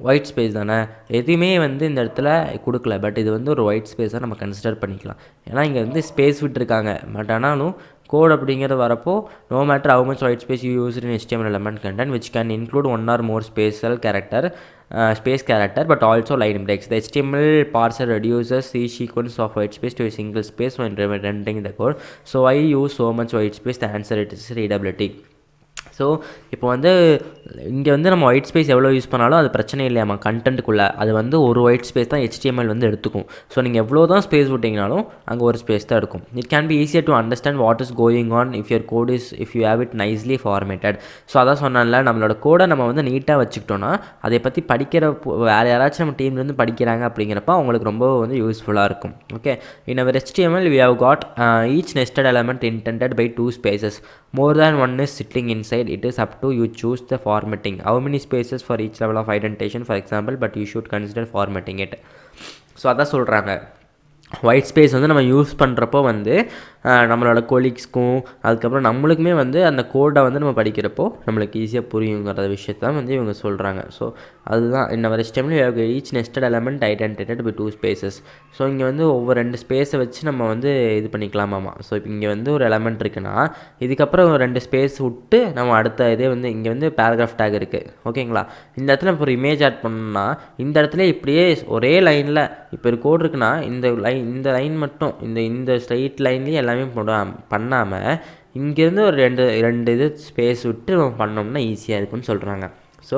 ஒயிட் ஸ்பேஸ் தானே, எதுவுமே வந்து இந்த இடத்துல கொடுக்கல. பட் இது வந்து ஒரு ஒயிட் ஸ்பேஸாக நம்ம கன்சிடர் பண்ணிக்கலாம். ஏன்னா இங்கே வந்து ஸ்பேஸ் விட்டுருக்காங்க. பட் ஆனாலும் கோட் அப்படிங்கிறது வரப்போ no matter how much white space you use in HTML element content which can include one or more space character but also line breaks. The HTML parser reduces the sequence of white space to a single space when rendering the code. So why use so much white space? The answer it is readability. So இப்போ வந்து இங்கே வந்து நம்ம white space எவ்வளோ use பண்ணாலும் அது பிரச்சனை இல்லையாம்மா கண்டென்ட்டுக்குள்ளே. அது வந்து ஒரு ஒயிட் ஸ்பேஸ் தான் HTML வந்து எடுத்துக்கும். ஸோ நீங்கள் எவ்வளோ தான் ஸ்பேஸ் விட்டிங்கனாலும் அங்கே ஒரு ஸ்பேஸ் தான் எடுக்கும். It can be easier to understand what is going on if your code if you have it nicely formatted. So அதான் சொன்னால நம்மளோட கோடை நம்ம வந்து நீட்டாக வச்சுக்கிட்டோன்னா அதை பற்றி படிக்கிற வேறு யாராச்சும் நம்ம டீம்லேருந்து படிக்கிறாங்க அப்படிங்கிறப்ப அவங்களுக்கு ரொம்ப வந்து யூஸ்ஃபுல்லாக இருக்கும். Okay, in our HTML we have got each nested element intended by 2 spaces. More than one is sitting inside. It is up to you choose the formatting. How many spaces for each level of indentation, for example, but you should consider formatting it. So அதான் சொல்கிறாங்க, white space வந்து நம்ம use பண்ணுறப்போ வந்து நம்மளோட கொலீக்ஸ்க்கும் அதுக்கப்புறம் நம்மளுக்குமே வந்து அந்த கோடை வந்து நம்ம படிக்கிறப்போ நம்மளுக்கு ஈஸியாக புரியுங்கிற விஷயத்தான் வந்து இவங்க சொல்கிறாங்க. ஸோ அதுதான் இந்த HTML each nested element indented by 2 spaces. So இங்கே வந்து ஒவ்வொரு 2 ஸ்பேஸை வச்சு நம்ம வந்து இது பண்ணிக்கலாமாம்மா. ஸோ இப்போ இங்கே வந்து ஒரு எலமெண்ட் இருக்குன்னா இதுக்கப்புறம் 2 ஸ்பேஸ் விட்டு நம்ம அடுத்த இதே வந்து இங்கே வந்து பேராகிராஃப் டேக் இருக்குது. ஓகேங்களா, இந்த இடத்துல இப்போ ஒரு இமேஜ் ஆட் பண்ணோம்னா இந்த இடத்துல இப்படியே ஒரே லைனில் இப்போ ஒரு கோட் இருக்குன்னா இந்த லைன் மட்டும் இந்த ஸ்ட்ரைட் லைன்லேயே எல்லாமே பண்ணாமல் இங்கேருந்து ஒரு ரெண்டு இது ஸ்பேஸ் விட்டு நம்ம பண்ணோம்னா ஈஸியாக இருக்குன்னு சொல்கிறாங்க. So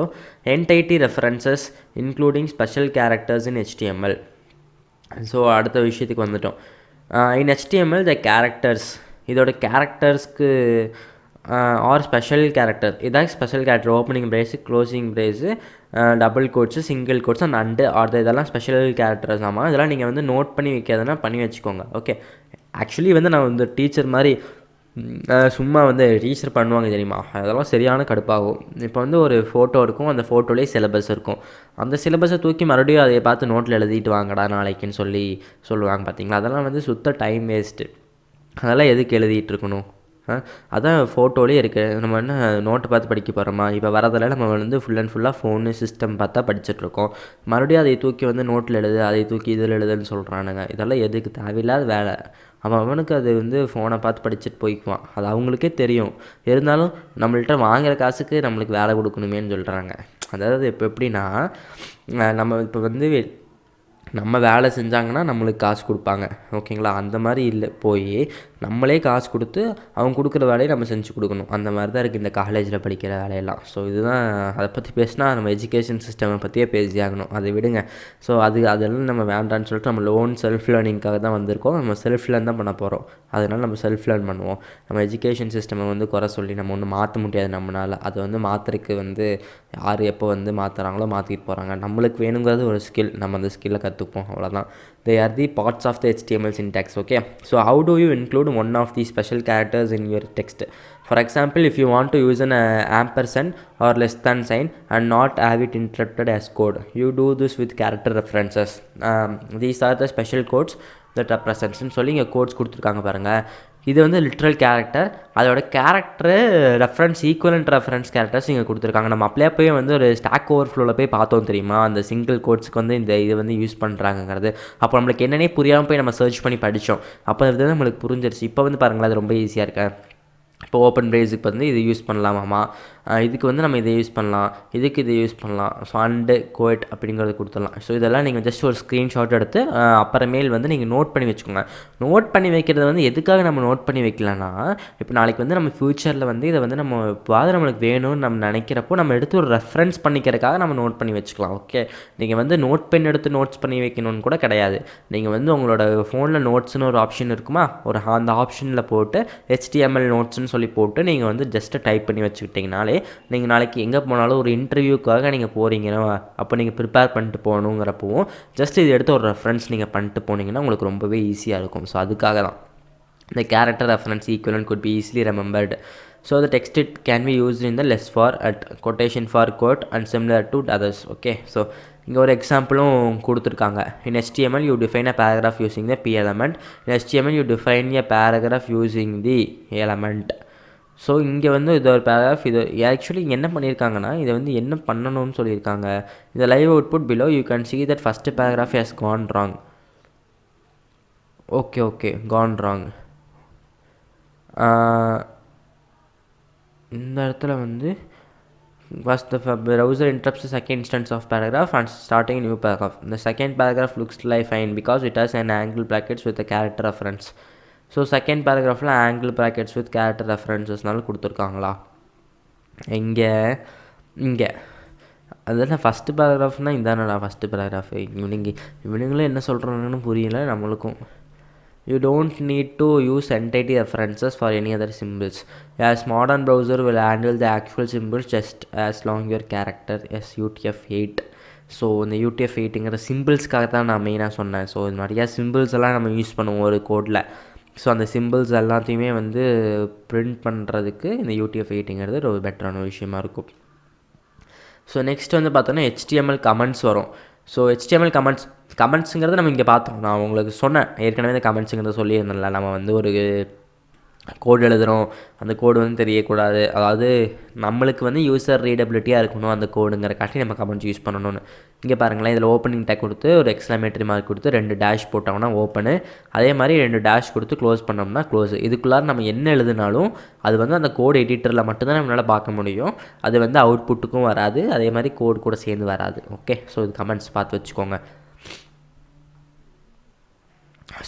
entity references including special characters in HTML. So அடுத்த விஷயத்துக்கு வந்துட்டோம். இன் HTML த கேரக்டர்ஸ், இதோட கேரக்டர்ஸ்க்கு ஆர் ஸ்பெஷல் கேரக்டர், இதான் special character. Opening brace, closing brace, double quotes, single quotes and and are இதெல்லாம் ஸ்பெஷல் கேரக்டர்ஸ். ஆமாம், இதெல்லாம் நீங்கள் வந்து நோட் பண்ணி வைக்காதுன்னா பண்ணி வச்சுக்கோங்க. ஓகே, ஆக்சுவலி வந்து நான் வந்து டீச்சர் மாதிரி சும்மா வந்து டீச்சர் பண்ணுவாங்க தெரியுமா, அதெல்லாம் சரியான கடுப்பாகும். இப்போ வந்து ஒரு ஃபோட்டோ இருக்கும், அந்த ஃபோட்டோலேயே சிலபஸ் இருக்கும். அந்த சிலபஸை தூக்கி மறுபடியும் அதை பார்த்து நோட்டில் எழுதிட்டு வாங்கடா நாளைக்குன்னு சொல்லுவாங்க பார்த்தீங்களா. அதெல்லாம் வந்து சுத்த டைம் வேஸ்ட்டு. அதெல்லாம் எதுக்கு எழுதிட்டு இருக்கணும்? அதான் ஃபோட்டோலேயே இருக்குது. நம்ம என்ன நோட்டை பார்த்து படிக்க போகிறோமா? இப்போ வரதில் நம்ம வந்து ஃபுல் அண்ட் ஃபுல்லாக ஃபோனு சிஸ்டம் பார்த்தா படிச்சுட்ருக்கோம். மறுபடியும் அதை தூக்கி வந்து நோட்டில் எழுது, அதை தூக்கி இதில் எழுதுன்னு சொல்கிறானுங்க. இதெல்லாம் எதுக்கு? தேவையில்லாத வேலை. அவனுக்கு அது வந்து ஃபோனை பார்த்து படிச்சுட்டு போய்க்குவான், அது அவங்களுக்கே தெரியும். இருந்தாலும் நம்மள்கிட்ட வாங்குகிற காசுக்கு நம்மளுக்கு வேலை கொடுக்கணுமேன்னு சொல்கிறாங்க. அதாவது இப்போ எப்படின்னா, நம்ம இப்போ வந்து நம்ம வேலை செஞ்சாங்கன்னா நம்மளுக்கு காசு கொடுப்பாங்க. ஓகேங்களா, அந்த மாதிரி இல்லை, போய் நம்மளே காசு கொடுத்து அவங்க கொடுக்குற வேலையை நம்ம செஞ்சு கொடுக்கணும். அந்த மாதிரி தான் இருக்குது இந்த காலேஜில் படிக்கிற வேலையெல்லாம். ஸோ இதுதான், அதை பற்றி பேசினா நம்ம எஜுகேஷன் சிஸ்டமை பற்றியே பேசி ஆகணும். அதை விடுங்க. ஸோ அதெல்லாம் நம்ம வேண்டான்னு சொல்லிட்டு நம்ம லோன் செல்ஃப் லேர்னிங்காக தான் வந்திருக்கோம். நம்ம செல்ஃப் லேர்ன் தான் பண்ண போகிறோம். அதனால் நம்ம செல்ஃப் லேர்ன் பண்ணுவோம். நம்ம எஜுகேஷன் சிஸ்டமை வந்து குறை சொல்லி நம்ம ஒன்றும் மாற்ற முடியாது நம்மளால். அதை வந்து மாற்றுறதுக்கு வந்து யார் எப்போ வந்து மாற்றுறாங்களோ மாற்றிட்டு போகிறாங்க. நம்மளுக்கு வேணுங்கிறது ஒரு ஸ்கில், நம்ம அந்த ஸ்கில்லை கற்றுப்போம், அவ்வளோதான். They are the parts of the HTML syntax. Okay, so how do you include one of these special characters in your text? For example, if you want to use an ampersand or less than sign and not have it interrupted as code, you do this with character references. These are the special codes that represents சொல்லி இங்கே quotes கொடுத்துருக்காங்க பாருங்கள். இது வந்து literal character, அதோட character reference, equivalent reference characters இங்கே கொடுத்துருக்காங்க. நம்ம அப்படியே போய் வந்து ஒரு ஸ்டாக் ஓவர்ஃப்ளோவில் போய் பார்த்தோம் தெரியுமா, அந்த சிங்கிள் கோட்ஸுக்கு வந்து இந்த இது வந்து யூஸ் பண்ணுறாங்கிறது. அப்போ நம்மளுக்கு என்னென்னே புரியாமல் போய் நம்ம சர்ச் பண்ணி படித்தோம். அப்போ இது நம்மளுக்கு புரிஞ்சிருச்சு. இப்போ வந்து பாருங்களேன், அது ரொம்ப ஈஸியாக இருக்கேன். இப்போ ஓப்பன் பிரேஸுக்கு வந்து இது யூஸ் பண்ணலாமாம்மா, இதுக்கு வந்து நம்ம இதை யூஸ் பண்ணலாம், இதுக்கு இதை யூஸ் பண்ணலாம். ஸோ அண்டு கோட் அப்படிங்கிறது கொடுத்துடலாம். ஸோ இதெல்லாம் நீங்கள் ஜஸ்ட் ஒரு ஸ்க்ரீன்ஷாட் எடுத்து அப்புறமேல் வந்து நீங்கள் நோட் பண்ணி வச்சுக்கோங்க. நோட் பண்ணி வைக்கிறது வந்து எதுக்காக நம்ம நோட் பண்ணி வைக்கலான்னா, இப்போ நாளைக்கு வந்து நம்ம ஃப்யூச்சரில் வந்து இதை வந்து நம்ம இப்போது நம்மளுக்கு வேணும்னு நம்ம நினைக்கிறப்போ நம்ம எடுத்து ஒரு ரெஃபரன்ஸ் பண்ணிக்கிறதுக்காக நம்ம நோட் பண்ணி வச்சுக்கலாம். ஓகே, நீங்கள் வந்து நோட் பென் எடுத்து நோட்ஸ் பண்ணி வைக்கணும்னு கூட கிடையாது. நீங்கள் வந்து உங்களோட ஃபோனில் நோட்ஸ்னு ஒரு ஆப்ஷன் இருக்குமா, அந்த ஆப்ஷனில் போட்டு HTML நோட்ஸ்னு சொல்லி போட்டு நீங்கள் வந்து ஜஸ்ட்டு டைப் பண்ணி வச்சுக்கிட்டிங்கனாலே நீங்கள் நாளைக்கு எங்கே போனாலும் ஒரு இன்டர்வியூக்காக நீங்கள் போகிறீங்கன்னா, அப்போ நீங்கள் ப்ரிப்பேர் பண்ணிட்டு போகணுங்கிறப்பவும் ஜஸ்ட் இது எடுத்து ஒரு ரெஃபரன்ஸ் நீங்கள் பண்ணிட்டு போனீங்கன்னா உங்களுக்கு ரொம்பவே ஈஸியாக இருக்கும். ஸோ அதுக்காக தான் இந்த character reference equivalent could be easily remembered. So the text it can be used in the less for at quotation for quote and similar to others. Okay, so இங்கே ஒரு எக்ஸாம்பிளும் கொடுத்துருக்காங்க. in HTML you define a paragraph using the p element. in HTML you define a paragraph using the element. So இங்கே வந்து இது ஒரு paragraph. இது actually என்ன பண்ணியிருக்காங்கன்னா, இதை வந்து என்ன பண்ணணும்னு சொல்லியிருக்காங்க. இந்த live output below you can see that first paragraph has gone wrong. Okay gone wrong. இந்த இடத்துல வந்து first the browser interrupts the second instance of paragraph and starting a new paragraph. The second paragraph looks like fine because it has an angle brackets with a character reference. So second பேராகிராஃபில் angle brackets with character ரெஃபரன்சஸ்னால கொடுத்துருக்காங்களா. இங்கே அதெல்லாம் first பேராகிராஃப்னால் இதானடா first paragraph. இவனுங்களும் என்ன சொல்கிறாங்கன்னு புரியல நம்மளுக்கும். You don't need to use entity references for any other symbols. As modern browser will handle the actual symbols just as long your character is UTF-8. So இந்த UTF-8ங்கிற சிம்பிள்ஸ்க்காக தான் நான் மெயினாக சொன்னேன். ஸோ இது நிறையா சிம்பிள்ஸ் எல்லாம் நம்ம யூஸ் பண்ணுவோம் ஒரு கோடில். ஸோ அந்த சிம்பிள்ஸ் எல்லாத்தையுமே வந்து பிரிண்ட் பண்ணுறதுக்கு இந்த UTF-8ங்கிறது ஒரு பெட்டரான விஷயமா இருக்கும். ஸோ நெக்ஸ்ட் வந்து பார்த்தோன்னா HTML கமெண்ட்ஸ் வரும். ஸோ HTML கமெண்ட்ஸுங்கிறத நம்ம இங்கே பார்த்தோம். நான் உங்களுக்கு சொன்னேன் ஏற்கனவே இந்த கமெண்ட்ஸுங்கிறத சொல்லியிருந்தேன்ல. நம்ம வந்து ஒரு கோடு எழுதுகிறோம், அந்த கோடு வந்து தெரியக்கூடாது, அதாவது நம்மளுக்கு வந்து யூசர் ரீடபிலிட்டியாக இருக்கணும் அந்த கோடுங்கிற காட்டி நம்ம கமெண்ட்ஸ் யூஸ் பண்ணணும்னு. இங்கே பாருங்களேன், இதில் ஓப்பனிங் டேக் கொடுத்து ஒரு எக்ஸ்க்ளமேட்டரி மார்க் கொடுத்து 2 டேஷ் போட்டோம்னா ஓப்பனு, அதே மாதிரி 2 டேஷ் கொடுத்து க்ளோஸ் பண்ணோம்னா க்ளோஸ். இதுக்குள்ளார நம்ம என்ன எழுதினாலும் அது வந்து அந்த கோடு எடிட்டரில் மட்டும்தான் நம்மளால் பார்க்க முடியும். அது வந்து அவுட்புட்டுக்கும் வராது, அதே மாதிரி கோடு கூட சேர்ந்து வராது. ஓகே, ஸோ இது கமெண்ட்ஸ் பார்த்து வச்சுக்கோங்க.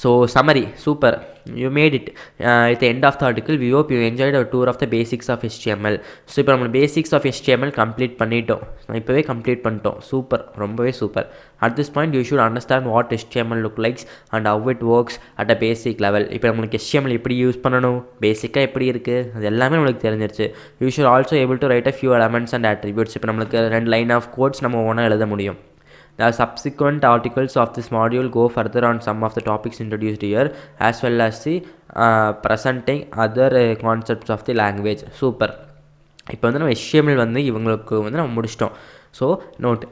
So summary, super, you made it. At the end of the article we hope you enjoyed our tour of the basics of HTML. So இப்போ நம்ம பேசிக்ஸ் ஆஃப் HTML கம்ப்ளீட் பண்ணிட்டோம். நான் இப்போவே complete பண்ணிட்டோம். Super, ரொம்பவே super. At this point you should understand what HTML look likes and how it works at a basic level. இப்போ நம்மளுக்கு HTML எப்படி யூஸ் பண்ணணும், பேசிக்காக எப்படி இருக்குது, அது எல்லாமே நம்மளுக்கு தெரிஞ்சிருச்சு. You should also able to right a few elements and attributes. இப்போ நம்மளுக்கு 2 லைன் ஆஃப் கோட்ஸ் நம்ம ஒன்றா எழுத முடியும். The subsequent articles of this module go further on some of the topics introduced here as well as the presenting other concepts of the language. Super. இப்போ வந்து நம்ம HTML வந்து இவங்களுக்கு வந்து நம்ம முடிச்சிட்டோம். So note,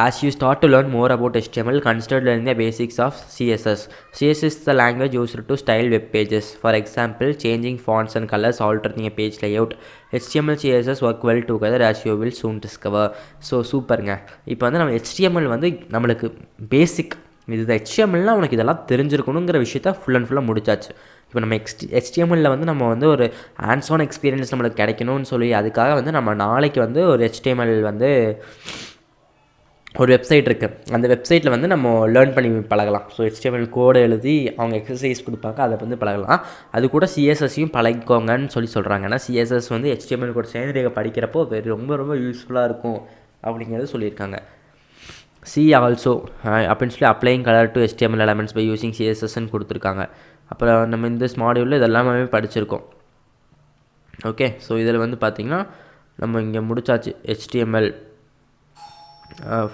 as you start to learn more about HTML, consider learning the basics of CSS. CSS is the language used to style web pages. For example, changing fonts and colors, altering a page layout. HTML CSS work well together as you will soon discover. So சூப்பருங்க. இப்போ வந்து நம்ம HTML வந்து நம்மளுக்கு பேசிக் இது HTMLனால் உனக்கு இதெல்லாம் தெரிஞ்சிருக்கணுங்கிற விஷயத்த ஃபுல் அண்ட் ஃபுல்லாக முடிச்சாச்சு. இப்போ நம்ம HTMLயில் வந்து நம்ம வந்து ஒரு ஹேண்ட்ஸ் ஆன் எக்ஸ்பீரியன்ஸ் நம்மளுக்கு கிடைக்கணும்னு சொல்லி அதுக்காக வந்து நம்ம நாளைக்கு வந்து ஒரு HTML வந்து ஒரு வெப்சைட் இருக்குது, அந்த வெப்சைட்டில் வந்து நம்ம லேர்ன் பண்ணி பழகலாம். ஸோ HTML கோடை எழுதி அவங்க எக்ஸசைஸ் கொடுப்பாங்க, அதை வந்து பழகலாம். அது கூட CSSையும் பழகிக்கோங்கன்னு சொல்கிறாங்க. ஏன்னா CSS வந்து HTML கூட சேர்ந்து நீங்கள் படிக்கிறப்போ ரொம்ப ரொம்ப யூஸ்ஃபுல்லாக இருக்கும் அப்படிங்கிறது சொல்லியிருக்காங்க. சி ஆல்சோ அப்படின்னு சொல்லி applying colour to HTML elements by using CSSன்னு கொடுத்துருக்காங்க. அப்புறம் நம்ம இந்த மாடியூலில் இதெல்லாமே படிச்சிருக்கோம். ஓகே, ஸோ இதில் வந்து பார்த்திங்கன்னா நம்ம இங்கே முடிச்சாச்சு. HTML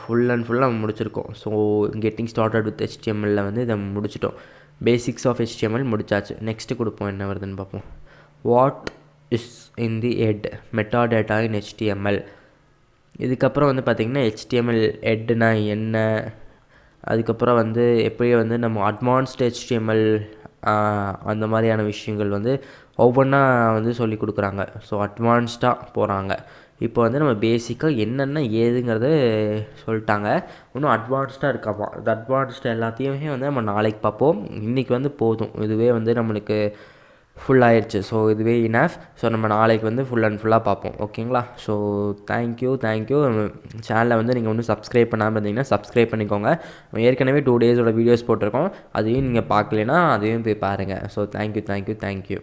ஃபுல் அண்ட் ஃபுல்லாக நம்ம முடிச்சிருக்கோம். ஸோ கெட்டிங் ஸ்டார்டட் வித் HTMLல வந்து இதை முடிச்சிட்டோம். பேசிக்ஸ் ஆஃப் HTML முடிச்சாச்சு. நெக்ஸ்ட்டு கொடுப்போம், என்ன வருதுன்னு பார்ப்போம். What is in the head meta data in HTML. இதுக்கப்புறம் வந்து பார்த்திங்கன்னா HTML ஹெட்னா என்ன, அதுக்கப்புறம் வந்து எப்படி வந்து நம்ம அட்வான்ஸ்டு HTML அந்த மாதிரியான விஷயங்கள் வந்து ஒவ்வொன்றா வந்து சொல்லி கொடுக்குறாங்க. ஸோ அட்வான்ஸ்டாக போகிறாங்க. இப்போ வந்து நம்ம பேசிக்காக என்னென்ன ஏதுங்கிறது சொல்லிட்டாங்க. இன்னும் அட்வான்ஸ்டாக இருக்காமா. அது அட்வான்ஸ்டு எல்லாத்தையுமே வந்து நம்ம நாளைக்கு பார்ப்போம். இன்றைக்கி வந்து போதும், இதுவே வந்து நம்மளுக்கு ஃபுல் ஆயிடுச்சு. ஸோ இதுவே இனஃப். ஸோ நம்ம நாளைக்கு வந்து ஃபுல் அண்ட் ஃபுல்லாக பார்ப்போம். ஓகேங்களா? So thank you. சேனலை வந்து நீங்கள் ஒன்றும் சப்ஸ்கிரைப் பண்ணாமல் இருந்தீங்கன்னா சப்ஸ்கிரைப் பண்ணிக்கோங்க. ஏற்கனவே 2 டேஸோட வீடியோஸ் போட்டிருக்கோம், அதையும் நீங்கள் பார்க்கலைன்னா அதையும் போய் பாருங்கள். So thank you.